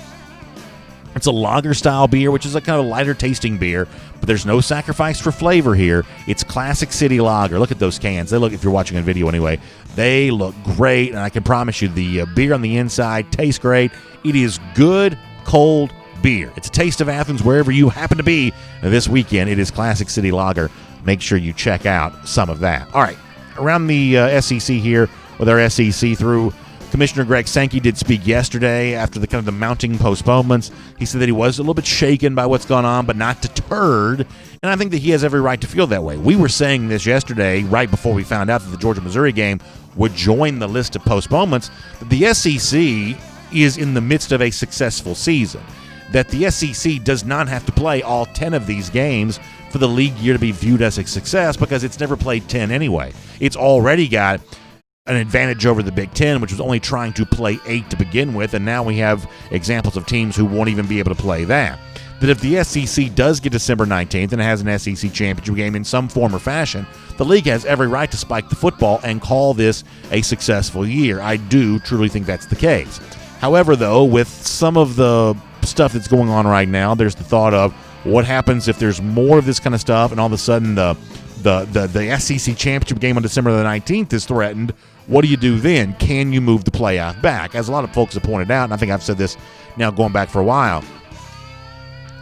It's a lager-style beer, which is a kind of lighter-tasting beer, but there's no sacrifice for flavor here. It's Classic City Lager. Look at those cans. They look, if you're watching a video anyway, they look great, and I can promise you the beer on the inside tastes great. It is good, cold beer. It's a taste of Athens wherever you happen to be this weekend. It is Classic City Lager. Make sure you check out some of that. All right, around the SEC here with our SEC through, Commissioner Greg Sankey did speak yesterday after the kind of the mounting postponements. He said that he was a little bit shaken by what's gone on, but not deterred. And I think that he has every right to feel that way. We were saying this yesterday, right before we found out that the Georgia-Missouri game would join the list of postponements, that the SEC is in the midst of a successful season. That the SEC does not have to play all 10 of these games for the league year to be viewed as a success because it's never played 10 anyway. It's already got an advantage over the Big Ten, which was only trying to play 8 to begin with, and now we have examples of teams who won't even be able to play that. That if the SEC does get December 19th and has an SEC championship game in some form or fashion, the league has every right to spike the football and call this a successful year. I do truly think that's the case. However, though, with some of the stuff that's going on right now, there's the thought of what happens if there's more of this kind of stuff and all of a sudden the SEC championship game on December the 19th is threatened. What do you do then? Can you move the playoff back? As a lot of folks have pointed out, and I think I've said this now going back for a while,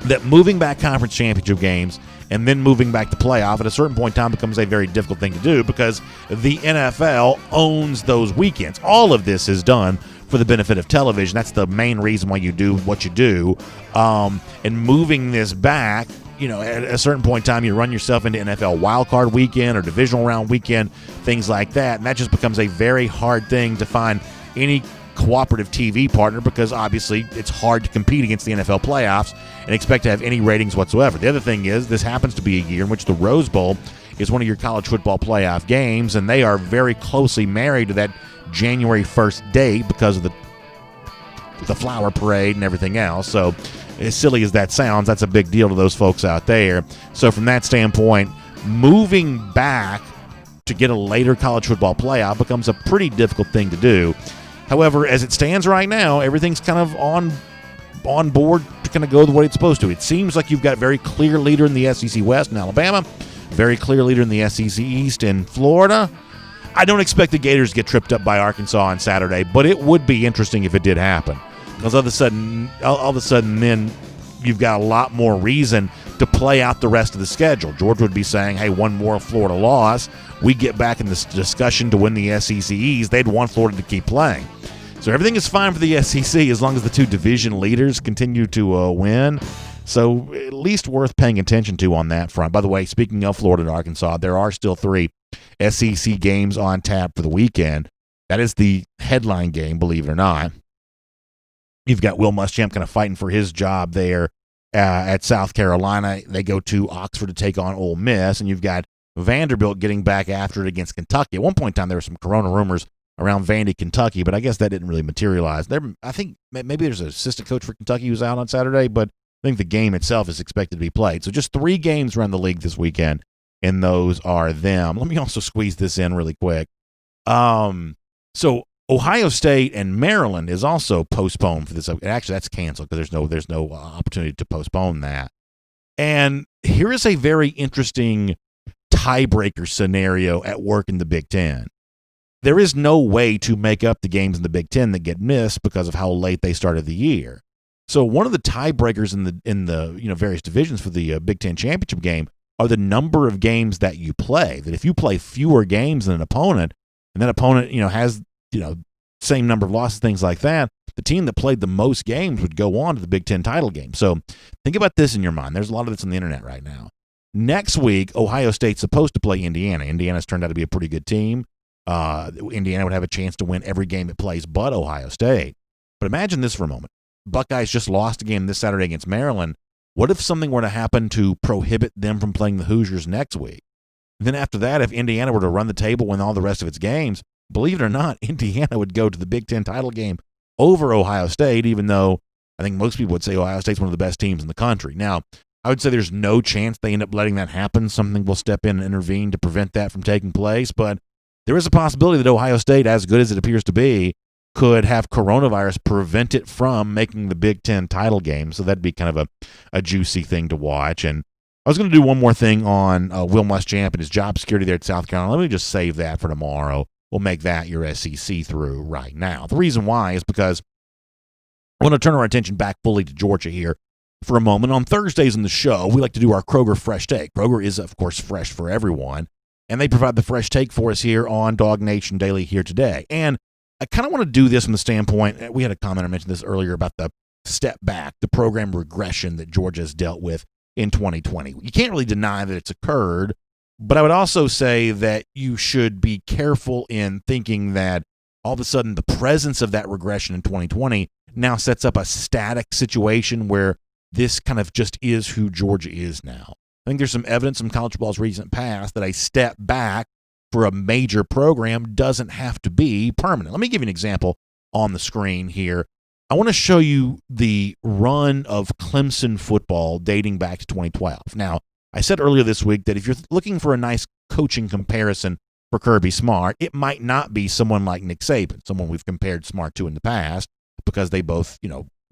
that moving back conference championship games and then moving back the playoff at a certain point in time becomes a very difficult thing to do because the NFL owns those weekends. All of this is done for the benefit of television. That's the main reason why you do what you do. And moving this back, at a certain point in time, you run yourself into NFL wildcard weekend or divisional round weekend, things like that. And that just becomes a very hard thing to find any cooperative TV partner because obviously it's hard to compete against the NFL playoffs and expect to have any ratings whatsoever. The other thing is this happens to be a year in which the Rose Bowl is one of your college football playoff games, and they are very closely married to that January 1st date because of the flower parade and everything else. So as silly as that sounds, that's a big deal to those folks out there. So from that standpoint, moving back to get a later college football playoff becomes a pretty difficult thing to do. However, as it stands right now, everything's kind of on board to kind of go the way it's supposed to. It seems like you've got a very clear leader in the SEC West in Alabama, very clear leader in the SEC East in Florida. I don't expect the Gators to get tripped up by Arkansas on Saturday, but it would be interesting if it did happen. Because all of a sudden, then you've got a lot more reason to play out the rest of the schedule. Georgia would be saying, hey, one more Florida loss, we get back in this discussion to win the SEC East. They'd want Florida to keep playing. So everything is fine for the SEC as long as the two division leaders continue to win. So at least worth paying attention to on that front. By the way, speaking of Florida and Arkansas, there are still 3 SEC games on tap for the weekend. That is the headline game, believe it or not. You've got Will Muschamp kind of fighting for his job there at South Carolina. They go to Oxford to take on Ole Miss, and you've got Vanderbilt getting back after it against Kentucky. At one point in time, there were some corona rumors around Vandy, Kentucky, but I guess that didn't really materialize. I think maybe there's an assistant coach for Kentucky who's out on Saturday, but I think the game itself is expected to be played. So just 3 games around the league this weekend, and those are them. Let me also squeeze this in really quick. So Ohio State and Maryland is also postponed for this. Actually, that's canceled because there's no opportunity to postpone that. And here is a very interesting tiebreaker scenario at work in the Big Ten. There is no way to make up the games in the Big Ten that get missed because of how late they started the year. So one of the tiebreakers in the various divisions for the Big Ten championship game are the number of games that you play. That if you play fewer games than an opponent, and that opponent has same number of losses, things like that, the team that played the most games would go on to the Big Ten title game. So think about this in your mind. There's a lot of this on the internet right now. Next week, Ohio State's supposed to play Indiana. Indiana's turned out to be a pretty good team. Indiana would have a chance to win every game it plays but Ohio State. But imagine this for a moment. Buckeyes just lost a game this Saturday against Maryland. What if something were to happen to prohibit them from playing the Hoosiers next week? Then after that, if Indiana were to run the table, win all the rest of its games, believe it or not, Indiana would go to the Big Ten title game over Ohio State, even though I think most people would say Ohio State's one of the best teams in the country. Now, I would say there's no chance they end up letting that happen. Something will step in and intervene to prevent that from taking place, but there is a possibility that Ohio State, as good as it appears to be, could have coronavirus prevent it from making the Big Ten title game. So that'd be kind of a juicy thing to watch. And I was going to do one more thing on Will Muschamp and his job security there at South Carolina. Let me just save that for tomorrow. We'll make that your SEC through right now. The reason why is because I want to turn our attention back fully to Georgia here for a moment. On Thursdays in the show, we like to do our Kroger Fresh Take. Kroger is, of course, fresh for everyone, and they provide the fresh take for us here on DawgNation Daily here today. And I kind of want to do this from the standpoint, we had a commenter mention this earlier about the step back, the program regression that Georgia has dealt with in 2020. You can't really deny that it's occurred, but I would also say that you should be careful in thinking that all of a sudden the presence of that regression in 2020 now sets up a static situation where this kind of just is who Georgia is now. I think there's some evidence from college football's recent past that a step back for a major program doesn't have to be permanent. Let me give you an example on the screen here. I want to show you the run of Clemson football dating back to 2012. Now, I said earlier this week that if you're looking for a nice coaching comparison for Kirby Smart, it might not be someone like Nick Saban, someone we've compared Smart to in the past, because they both,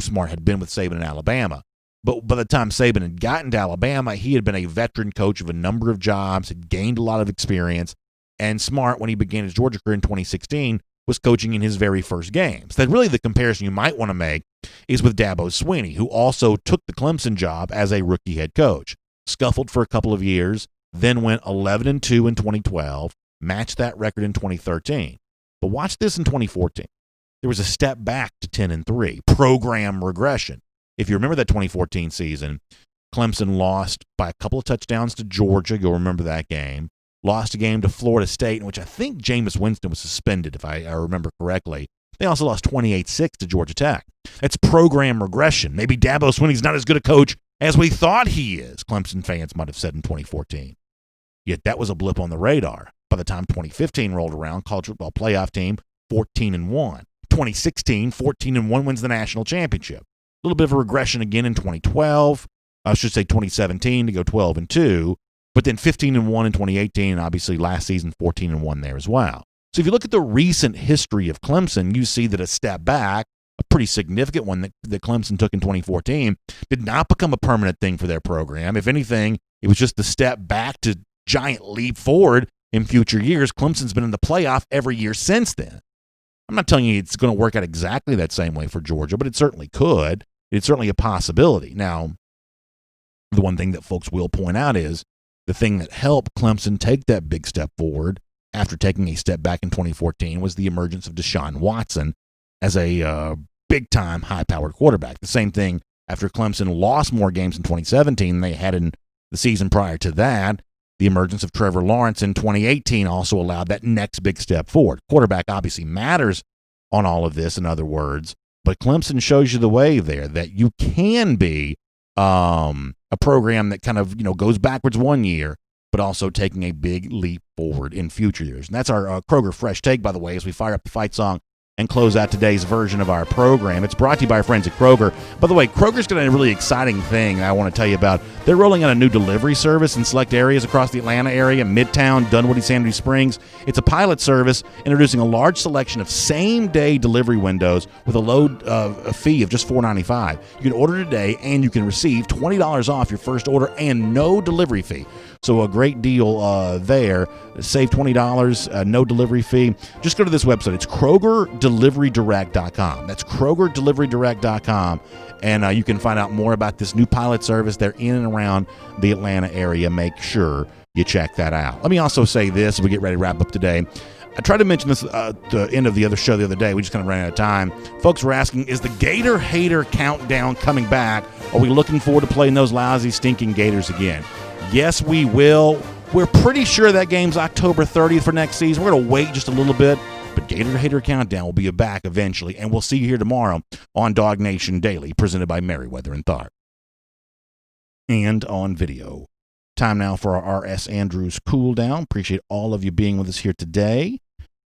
Smart had been with Saban in Alabama. But by the time Saban had gotten to Alabama, he had been a veteran coach of a number of jobs, had gained a lot of experience, and Smart, when he began his Georgia career in 2016, was coaching in his very first games. That really the comparison you might want to make is with Dabo Swinney, who also took the Clemson job as a rookie head coach. Scuffled for a couple of years, then went 11-2 in 2012, matched that record in 2013. But watch this in 2014. There was a step back to 10-3, program regression. If you remember that 2014 season, Clemson lost by a couple of touchdowns to Georgia. You'll remember that game. Lost a game to Florida State, in which I think Jameis Winston was suspended, if I remember correctly. They also lost 28-6 to Georgia Tech. That's program regression. Maybe Dabo Swinney's not as good a coach as we thought he is, Clemson fans might have said in 2014. Yet that was a blip on the radar. By the time 2015 rolled around, college football playoff team, 14-1. 2016, 14-1 wins the national championship. A little bit of a regression again in 2012. I should say 2017 to go 12-2. But then 15-1 in 2018, and obviously last season 14-1 there as well. So if you look at the recent history of Clemson, you see that a step back, a pretty significant one that Clemson took in 2014, did not become a permanent thing for their program. If anything, it was just the step back to giant leap forward in future years. Clemson's been in the playoff every year since then. I'm not telling you it's going to work out exactly that same way for Georgia, but it certainly could. It's certainly a possibility. Now, the one thing that folks will point out is the thing that helped Clemson take that big step forward after taking a step back in 2014 was the emergence of Deshaun Watson as a big-time, high-powered quarterback. The same thing after Clemson lost more games in 2017 than they had in the season prior to that. The emergence of Trevor Lawrence in 2018 also allowed that next big step forward. Quarterback obviously matters on all of this, in other words, but Clemson shows you the way there, that you can be a program that kind of, goes backwards one year, but also taking a big leap forward in future years. And that's our Kroger Fresh Take, by the way, as we fire up the fight song and close out today's version of our program. It's brought to you by our friends at Kroger. By the way, Kroger's got a really exciting thing I want to tell you about. They're rolling out a new delivery service in select areas across the Atlanta area, Midtown, Dunwoody, Sandy Springs. It's a pilot service introducing a large selection of same-day delivery windows with a fee of just $4.95. You can order today, and you can receive $20 off your first order and no delivery fee. So a great deal there. Save $20, no delivery fee. Just go to this website. It's KrogerDeliveryDirect.com. That's KrogerDeliveryDirect.com. And you can find out more about this new pilot service. They're in and around the Atlanta area. Make sure you check that out. Let me also say this as we get ready to wrap up today. I tried to mention this at the end of the other show the other day. We just kind of ran out of time. Folks were asking, is the Gator Hater countdown coming back? Are we looking forward to playing those lousy, stinking Gators again? Yes, we will. We're pretty sure that game's October 30th for next season. We're going to wait just a little bit. But Gator Hater Countdown will be back eventually, and we'll see you here tomorrow on DawgNation Daily, presented by Merriweather and Tharp. And on video. Time now for our R.S. Andrews cool down. Appreciate all of you being with us here today.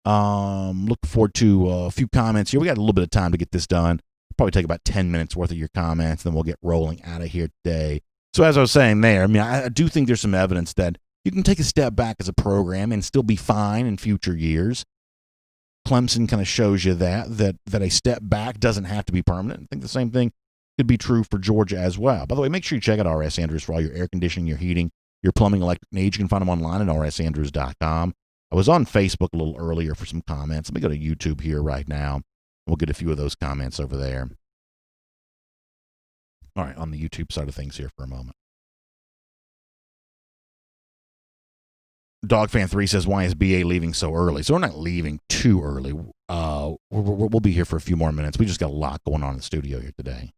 Look forward to a few comments here. We got a little bit of time to get this done. Probably take about 10 minutes worth of your comments, then we'll get rolling out of here today. So as I was saying there, I mean, I do think there's some evidence that you can take a step back as a program and still be fine in future years. Clemson kind of shows you that a step back doesn't have to be permanent. I think the same thing could be true for Georgia as well. By the way, make sure you check out R.S. Andrews for all your air conditioning, your heating, your plumbing, electric needs. You can find them online at rsandrews.com. I was on Facebook a little earlier for some comments. Let me go to YouTube here right now. We'll get a few of those comments over there. All right, on the YouTube side of things here for a moment. DogFan3 says, why is BA leaving so early? So we're not leaving too early. We'll be here for a few more minutes. We just got a lot going on in the studio here today.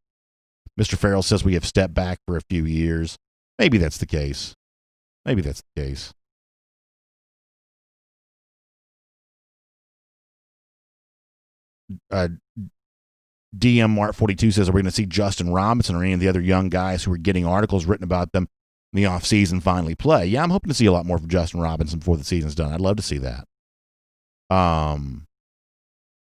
Mr. Farrell says we have stepped back for a few years. Maybe that's the case. Maybe that's the case. DM Mart 42 says, are we going to see Justin Robinson or any of the other young guys who are getting articles written about them in the offseason finally play? Yeah, I'm hoping to see a lot more from Justin Robinson before the season's done. I'd love to see that.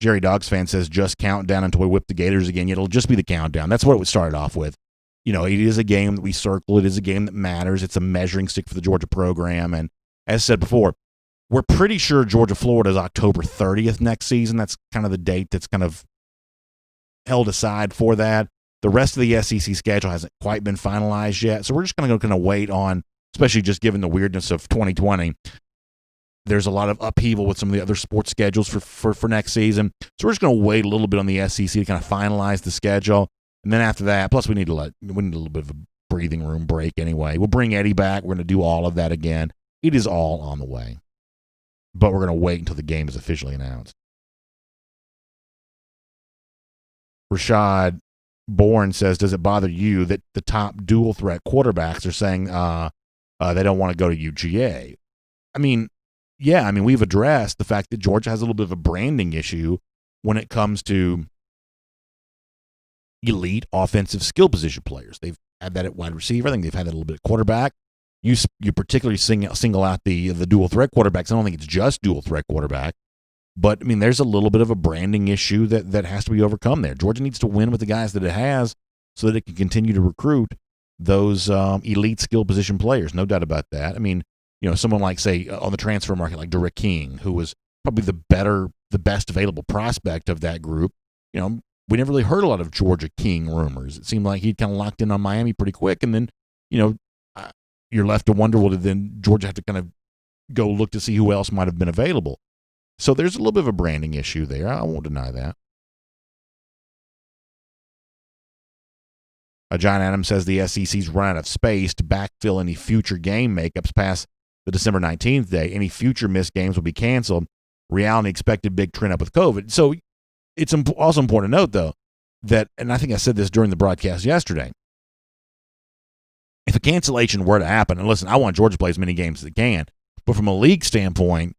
Jerry Dogs fan says, just count down until we whip the Gators again. It'll just be the countdown. That's what it started off with. You know, it is a game that we circle. It is a game that matters. It's a measuring stick for the Georgia program. And as I said before, we're pretty sure Georgia-Florida is October 30th next season. That's kind of the date that's kind of held aside for that. The rest of the SEC schedule hasn't quite been finalized yet. So we're just going to kind of wait on, especially just given the weirdness of 2020. There's a lot of upheaval with some of the other sports schedules for next season. So we're just going to wait a little bit on the SEC to kind of finalize the schedule. And then after that, plus we need a little bit of a breathing room break anyway. We'll bring Eddie back. We're going to do all of that again. It is all on the way. But we're going to wait until the game is officially announced. Rashad Bourne says, does it bother you that the top dual threat quarterbacks are saying they don't want to go to UGA? I mean, yeah, we've addressed the fact that Georgia has a little bit of a branding issue when it comes to elite offensive skill position players. They've had that at wide receiver. I think they've had that a little bit at quarterback. You particularly single out the dual threat quarterbacks. I don't think it's just dual threat quarterback. But, there's a little bit of a branding issue that has to be overcome there. Georgia needs to win with the guys that it has so that it can continue to recruit those elite skill position players. No doubt about that. Someone like, say, on the transfer market, like Derek King, who was probably the best available prospect of that group. We never really heard a lot of Georgia King rumors. It seemed like he'd kind of locked in on Miami pretty quick. And then, you're left to wonder, well, did then Georgia have to kind of go look to see who else might have been available? So there's a little bit of a branding issue there. I won't deny that. John Adams says the SEC's run out of space to backfill any future game makeups past the December 19th day. Any future missed games will be canceled. Reality expected big trend up with COVID. So it's also important to note, though, that, and I think I said this during the broadcast yesterday, if a cancellation were to happen, and listen, I want Georgia to play as many games as they can, but from a league standpoint,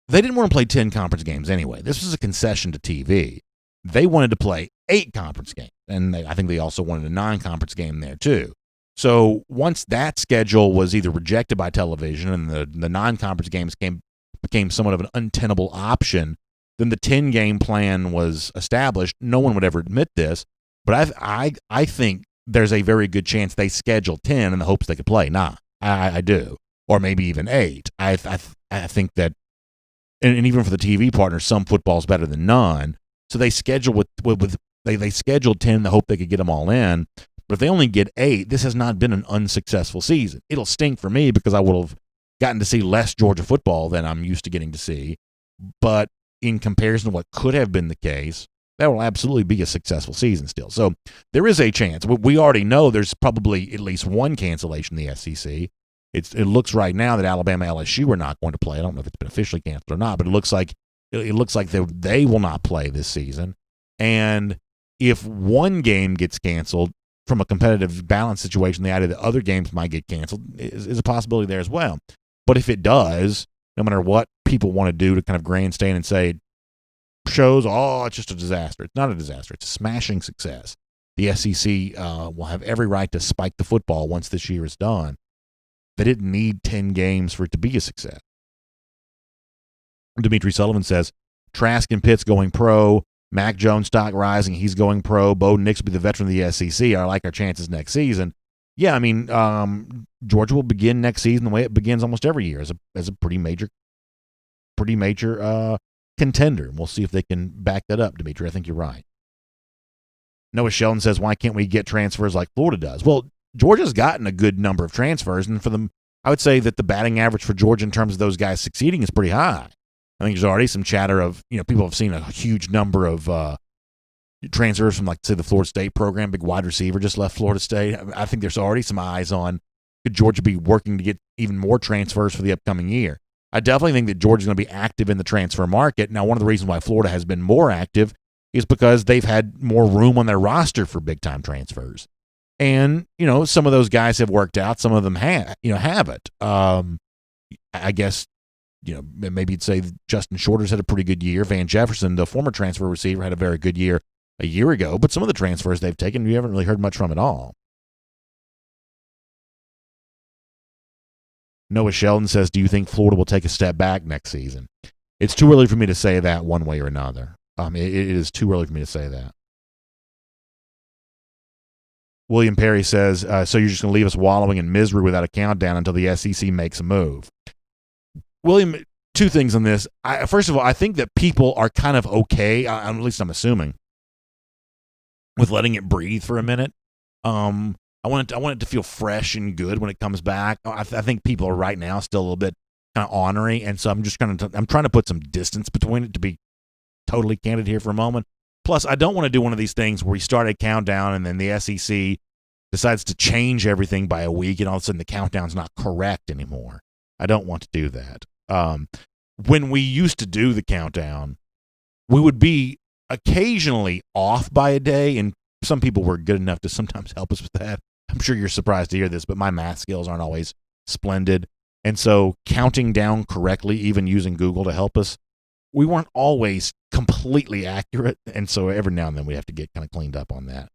they didn't want to play 10 conference games anyway. This was a concession to TV. They wanted to play 8 conference games, and I think they also wanted a non-conference game there too. So once that schedule was either rejected by television and the non-conference games became somewhat of an untenable option, then the 10-game plan was established. No one would ever admit this, but I think there's a very good chance they scheduled 10 in the hopes they could play. I do. Or maybe even 8. I think that, and even for the TV partners, some football's better than none. So they scheduled they scheduled 10 in the hope they could get them all in. But if they only get 8, this has not been an unsuccessful season. It'll stink for me because I would have gotten to see less Georgia football than I'm used to getting to see. But in comparison to what could have been the case, that will absolutely be a successful season still. So there is a chance. We already know there's probably at least one cancellation in the SEC. It looks right now that Alabama, LSU are not going to play. I don't know if it's been officially canceled or not, but it looks like they will not play this season. And if one game gets canceled from a competitive balance situation, the idea that other games might get canceled is a possibility there as well. But if it does, no matter what people want to do to kind of grandstand and say, shows, it's just a disaster. It's not a disaster. It's a smashing success. The SEC will have every right to spike the football once this year is done. They didn't need 10 games for it to be a success. Dimitri Sullivan says, Trask and Pitt's going pro. Mac Jones stock rising. He's going pro. Bo Nix will be the veteran of the SEC. I like our chances next season. Yeah, I mean, Georgia will begin next season the way it begins almost every year, as a pretty major contender. We'll see if they can back that up, Dimitri. I think you're right. Noah Sheldon says, why can't we get transfers like Florida does? Well, Georgia's gotten a good number of transfers, and for them, I would say that the batting average for Georgia in terms of those guys succeeding is pretty high. I think there's already some chatter of, people have seen a huge number of transfers from, like, say, the Florida State program. Big wide receiver just left Florida State. I think there's already some eyes on, could Georgia be working to get even more transfers for the upcoming year? I definitely think that Georgia's going to be active in the transfer market. Now, one of the reasons why Florida has been more active is because they've had more room on their roster for big-time transfers. And, some of those guys have worked out. Some of them haven't. I guess, maybe you'd say Justin Shorter's had a pretty good year. Van Jefferson, the former transfer receiver, had a very good year a year ago. But some of the transfers they've taken, you haven't really heard much from at all. Noah Sheldon says, do you think Florida will take a step back next season? It's too early for me to say that one way or another. It is too early for me to say that. William Perry says, so you're just going to leave us wallowing in misery without a countdown until the SEC makes a move. William, two things on this. First of all, I think that people are kind of okay, at least I'm assuming, with letting it breathe for a minute. I want it to feel fresh and good when it comes back. I think people are right now still a little bit kind of ornery, and so I'm trying to put some distance between it, to be totally candid here for a moment. Plus, I don't want to do one of these things where we start a countdown and then the SEC decides to change everything by a week and all of a sudden the countdown's not correct anymore. I don't want to do that. When we used to do the countdown, we would be occasionally off by a day, and some people were good enough to sometimes help us with that. I'm sure you're surprised to hear this, but my math skills aren't always splendid. And so counting down correctly, even using Google to help us, we weren't always completely accurate, and so every now and then we have to get kind of cleaned up on that.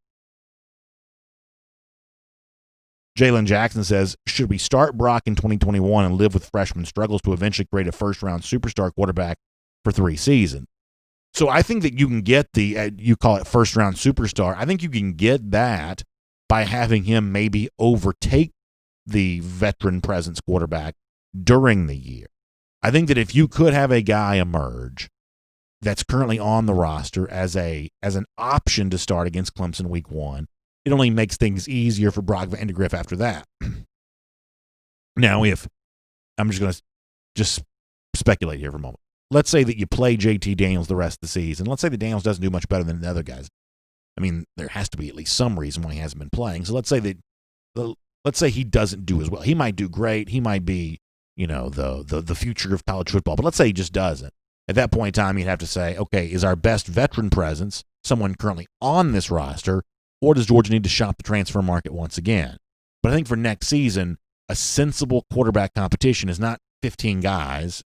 Jalen Jackson says, should we start Brock in 2021 and live with freshman struggles to eventually create a first-round superstar quarterback for 3 seasons? So I think that you can get you call it first-round superstar. I think you can get that by having him maybe overtake the veteran presence quarterback during the year. I think that if you could have a guy emerge that's currently on the roster as an option to start against Clemson week 1, it only makes things easier for Brock Vandegrift after that. Now, if I'm just going to speculate here for a moment. Let's say that you play JT Daniels the rest of the season. Let's say that Daniels doesn't do much better than the other guys. I mean, there has to be at least some reason why he hasn't been playing. So let's say he doesn't do as well. He might do great. He might be, the future of college football. But let's say he just doesn't. At that point in time, you'd have to say, okay, is our best veteran presence someone currently on this roster, or does Georgia need to shop the transfer market once again? But I think for next season, a sensible quarterback competition is not 15 guys,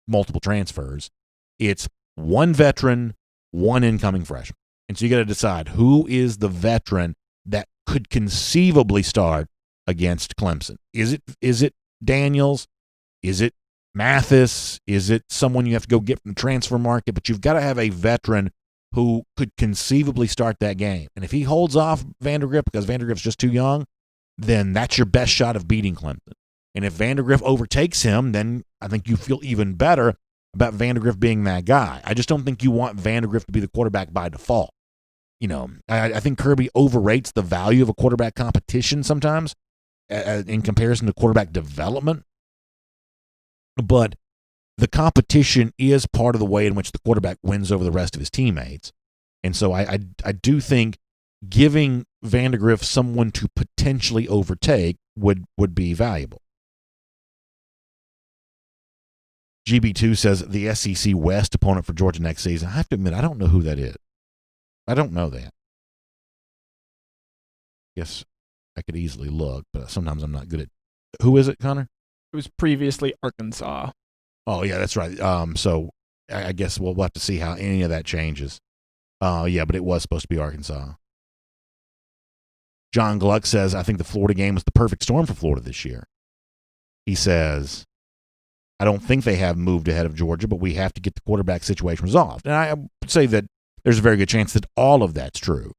multiple transfers. It's one veteran, one incoming freshman. And so you got to decide who is the veteran that could conceivably start against Clemson. Is it Daniels? Is it Mathis? Is it someone you have to go get from the transfer market? But you've got to have a veteran who could conceivably start that game. And if he holds off Vandergrift because Vandergrift's just too young, then that's your best shot of beating Clemson. And if Vandergrift overtakes him, then I think you feel even better about Vandergrift being that guy. I just don't think you want Vandergrift to be the quarterback by default. I think Kirby overrates the value of a quarterback competition sometimes in comparison to quarterback development. But the competition is part of the way in which the quarterback wins over the rest of his teammates. And so I do think giving Vandergrift someone to potentially overtake would be valuable. GB2 says the SEC West opponent for Georgia next season. I have to admit, I don't know who that is. I don't know that. Guess I could easily look, but sometimes I'm not good at. Who is it, Connor?
It was previously Arkansas.
Oh, yeah, that's right. So I guess we'll have to see how any of that changes. Yeah, but it was supposed to be Arkansas. John Gluck says, I think the Florida game was the perfect storm for Florida this year. He says, I don't think they have moved ahead of Georgia, but we have to get the quarterback situation resolved. And I would say that there's a very good chance that all of that's true.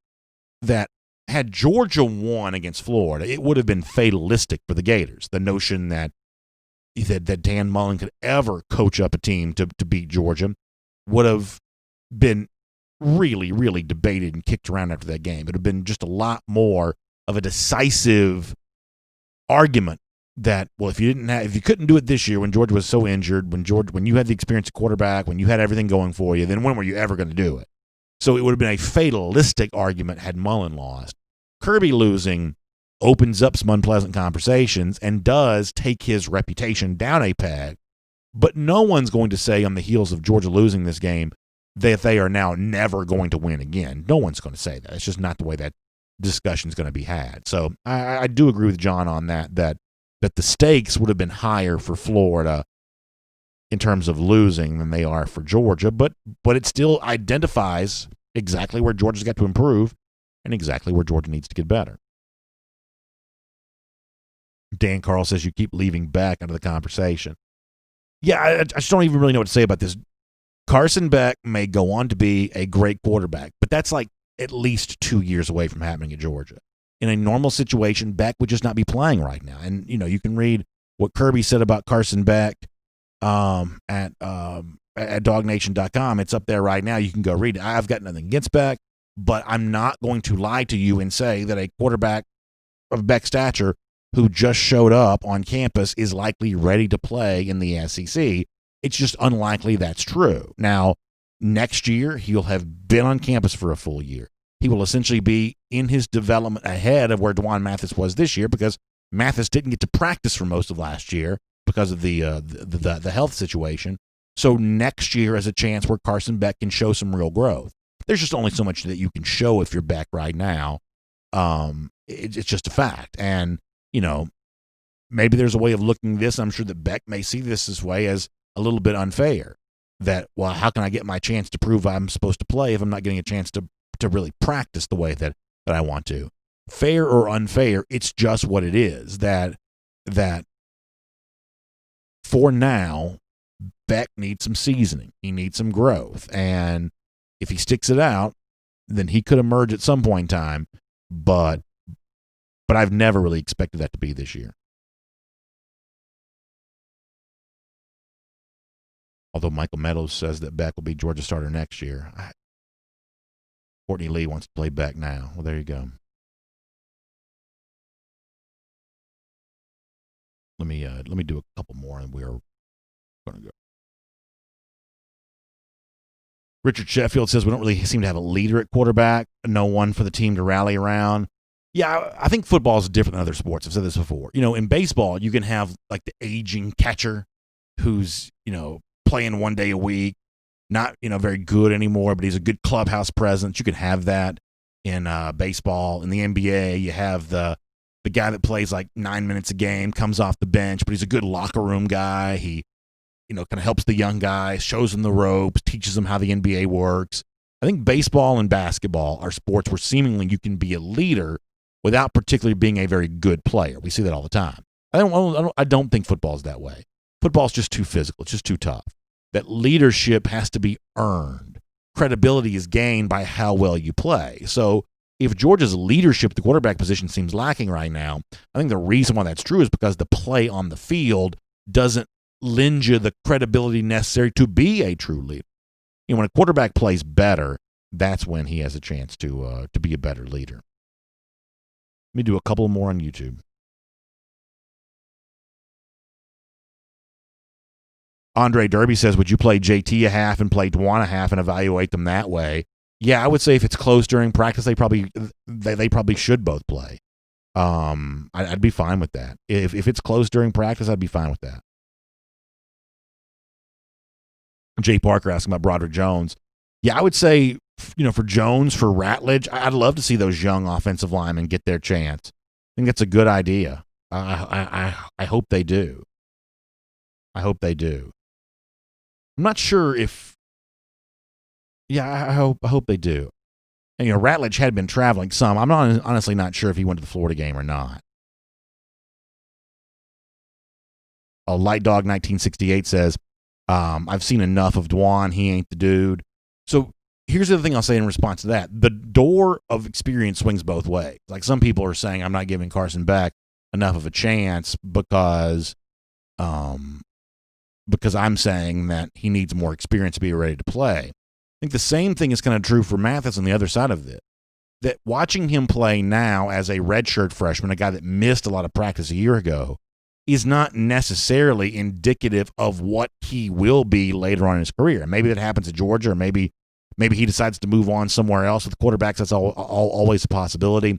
That had Georgia won against Florida, it would have been fatalistic for the Gators. The notion that Dan Mullen could ever coach up a team to beat Georgia would have been really, really debated and kicked around after that game. It would have been just a lot more of a decisive argument that, well, if you couldn't do it this year when Georgia was so injured, when you had the experience at quarterback, when you had everything going for you, then when were you ever going to do it? So it would have been a fatalistic argument had Mullen lost. Kirby losing opens up some unpleasant conversations and does take his reputation down a peg, but no one's going to say on the heels of Georgia losing this game that they are now never going to win again. No one's going to say that. It's just not the way that discussion is going to be had. So I do agree with John on that the stakes would have been higher for Florida in terms of losing than they are for Georgia, but it still identifies exactly where Georgia's got to improve and exactly where Georgia needs to get better. Dan Carl says you keep leaving Beck out of the conversation. Yeah, I just don't even really know what to say about this. Carson Beck may go on to be a great quarterback, but that's like at least 2 years away from happening at Georgia. In a normal situation, Beck would just not be playing right now. And, you can read what Kirby said about Carson Beck at DawgNation.com. It's up there right now. You can go read it. I've got nothing against Beck, but I'm not going to lie to you and say that a quarterback of Beck's stature who just showed up on campus is likely ready to play in the SEC. It's just unlikely that's true. Now, next year, he'll have been on campus for a full year. He will essentially be in his development ahead of where Dwan Mathis was this year because Mathis didn't get to practice for most of last year because of the health situation. So next year is a chance where Carson Beck can show some real growth. There's just only so much that you can show if you're Beck right now. It's just a fact. And, maybe there's a way of looking at this. I'm sure that Beck may see this way as a little bit unfair. That, well, how can I get my chance to prove I'm supposed to play if I'm not getting a chance to really practice the way that I want to? Fair or unfair, it's just what it is. That for now, Beck needs some seasoning. He needs some growth. And if he sticks it out, then he could emerge at some point in time. But I've never really expected that to be this year. Although Michael Meadows says that Beck will be Georgia starter next year. Courtney Lee wants to play Beck now. Well, there you go. Let me do a couple more, and we're going to go. Richard Sheffield says we don't really seem to have a leader at quarterback. No one for the team to rally around. Yeah, I think football is different than other sports. I've said this before. In baseball, you can have like the aging catcher who's, playing one day a week, not, very good anymore, but he's a good clubhouse presence. You can have that in baseball. In the NBA, you have the guy that plays like 9 minutes a game, comes off the bench, but he's a good locker room guy. He, kind of helps the young guys, shows them the ropes, teaches them how the NBA works. I think baseball and basketball are sports where seemingly you can be a leader without particularly being a very good player. We see that all the time. I don't think football is that way. Football is just too physical. It's just too tough. That leadership has to be earned. Credibility is gained by how well you play. So if Georgia's leadership at the quarterback position seems lacking right now, I think the reason why that's true is because the play on the field doesn't lend you the credibility necessary to be a true leader. When a quarterback plays better, that's when he has a chance to be a better leader. Let me do a couple more on YouTube. Andre Derby says, would you play JT a half and play Dwan a half and evaluate them that way? Yeah, I would say if it's close during practice, they probably should both play. I'd be fine with that. If it's close during practice, I'd be fine with that. Jay Parker asking about Broderick Jones. Yeah, I would say, for Jones, for Ratledge, I'd love to see those young offensive linemen get their chance. I think that's a good idea. I hope they do. I hope they do. I'm not sure if. Yeah, I hope they do. And, Ratledge had been traveling some. I'm honestly not sure if he went to the Florida game or not. Light Dog 1968 says, I've seen enough of Dwan. He ain't the dude. So here's the other thing I'll say in response to that. The door of experience swings both ways. Like some people are saying, I'm not giving Carson Beck enough of a chance because I'm saying that he needs more experience to be ready to play. I think the same thing is kind of true for Mathis on the other side of it. That watching him play now as a redshirt freshman, a guy that missed a lot of practice a year ago, is not necessarily indicative of what he will be later on in his career. Maybe that happens at Georgia, or maybe he decides to move on somewhere else. With quarterbacks, that's always a possibility.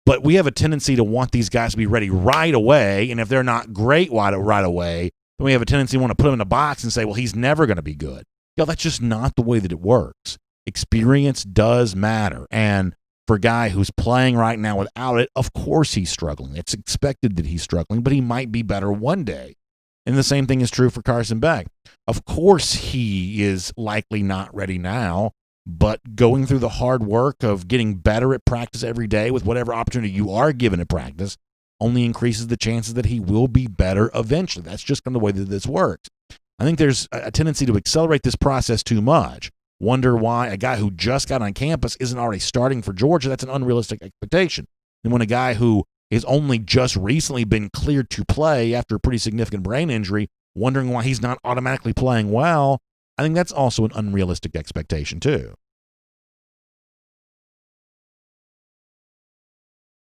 But we have a tendency to want these guys to be ready right away, and if they're not great right away, then we have a tendency to want to put them in a box and say, well, he's never going to be good. That's just not the way that it works. Experience does matter, and for a guy who's playing right now without it, of course he's struggling. It's expected that he's struggling, but he might be better one day. And the same thing is true for Carson Beck. Of course he is likely not ready now, but going through the hard work of getting better at practice every day with whatever opportunity you are given at practice only increases the chances that he will be better eventually. That's just kind of the way that this works. I think there's a tendency to accelerate this process too much. Wonder why a guy who just got on campus isn't already starting for Georgia. That's an unrealistic expectation. And when a guy who has only just recently been cleared to play after a pretty significant brain injury, wondering why he's not automatically playing well, I think that's also an unrealistic expectation too.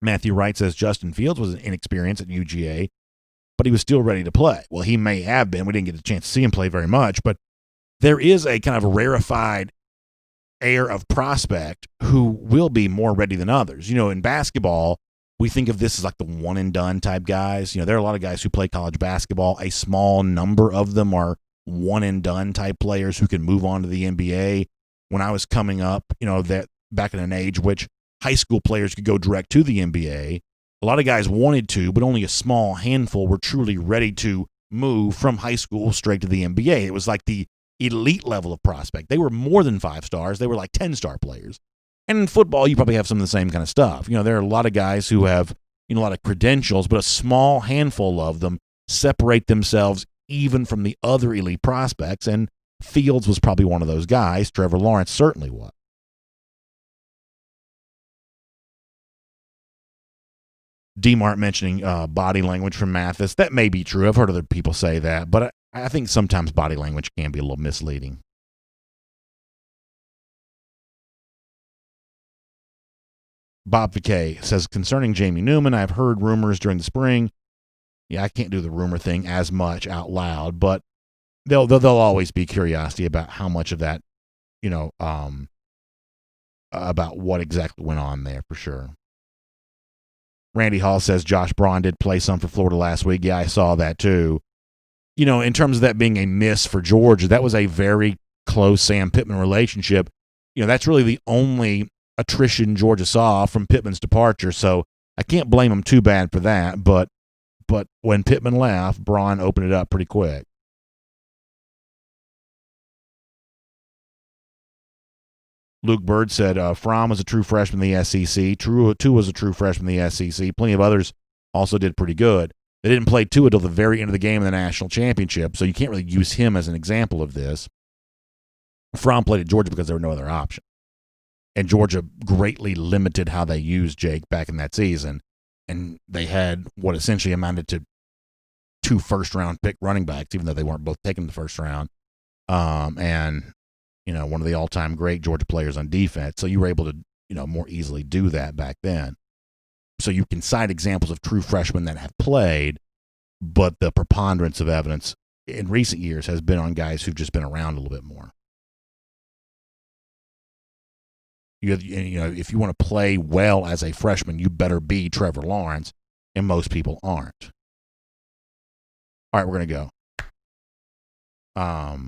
Matthew Wright says Justin Fields was inexperienced at UGA, but he was still ready to play. Well, he may have been. We didn't get a chance to see him play very much, but there is a kind of a rarefied air of prospect who will be more ready than others. In basketball, we think of this as like the one and done type guys. There are a lot of guys who play college basketball. A small number of them are one and done type players who can move on to the NBA. When I was coming up, that back in an age which high school players could go direct to the NBA, a lot of guys wanted to, but only a small handful were truly ready to move from high school straight to the NBA. It was like the elite level of prospect. They were more than 5 stars. They were like 10-star players. And in football, you probably have some of the same kind of stuff. There are a lot of guys who have, a lot of credentials, but a small handful of them separate themselves even from the other elite prospects. And Fields was probably one of those guys. Trevor Lawrence certainly was. D-Mart mentioning body language from Mathis. That may be true. I've heard other people say that, but I think sometimes body language can be a little misleading. Bob Viquet says, concerning Jamie Newman, I've heard rumors during the spring. Yeah, I can't do the rumor thing as much out loud, but there'll always be curiosity about how much of that, about what exactly went on there for sure. Randy Hall says Josh Braun did play some for Florida last week. Yeah, I saw that too. In terms of that being a miss for Georgia, that was a very close Sam Pittman relationship. That's really the only attrition Georgia saw from Pittman's departure. So I can't blame him too bad for that. But when Pittman left, Braun opened it up pretty quick. Luke Bird said Fromm was a true freshman in the SEC. Tua was a true freshman in the SEC. Plenty of others also did pretty good. They didn't play Tua until the very end of the game in the national championship, so you can't really use him as an example of this. Fromm played at Georgia because there were no other option. And Georgia greatly limited how they used Jake back in that season. And they had what essentially amounted to 2 first-round pick running backs, even though they weren't both taken in the first round. And, one of the all-time great Georgia players on defense. So you were able to, more easily do that back then. So you can cite examples of true freshmen that have played, but the preponderance of evidence in recent years has been on guys who've just been around a little bit more. If you want to play well as a freshman, you better be Trevor Lawrence, and most people aren't. All right, we're going to go. All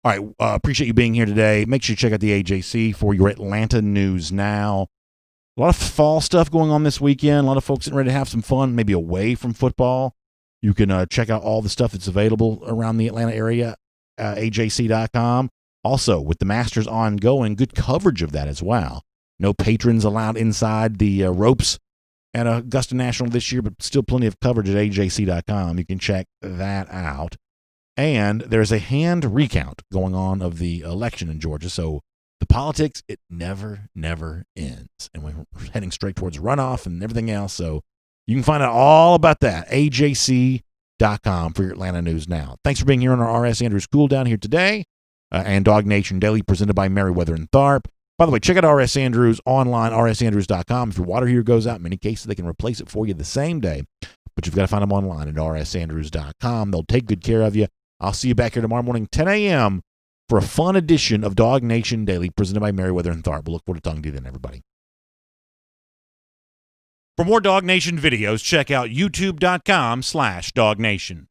right, appreciate you being here today. Make sure you check out the AJC for your Atlanta news now. A lot of fall stuff going on this weekend. A lot of folks getting ready to have some fun, maybe away from football. You can check out all the stuff that's available around the Atlanta area, AJC.com. Also, with the Masters ongoing, good coverage of that as well. No patrons allowed inside the ropes at Augusta National this year, but still plenty of coverage at AJC.com. You can check that out. And there's a hand recount going on of the election in Georgia. So the politics, it never ends. And we're heading straight towards runoff and everything else. So you can find out all about that, AJC.com for your Atlanta news now. Thanks for being here on our R.S. Andrews Cool Down here today. And DawgNation Daily presented by Merriweather and Tharp. By the way, check out R.S. Andrews online, rsandrews.com. If your water heater goes out, in many cases, they can replace it for you the same day. But you've got to find them online at rsandrews.com. They'll take good care of you. I'll see you back here tomorrow morning, 10 a.m., for a fun edition of DawgNation Daily presented by Merriweather and Tharp. We'll look forward to talking to you then, everybody. For more DawgNation videos, check out youtube.com/DawgNation.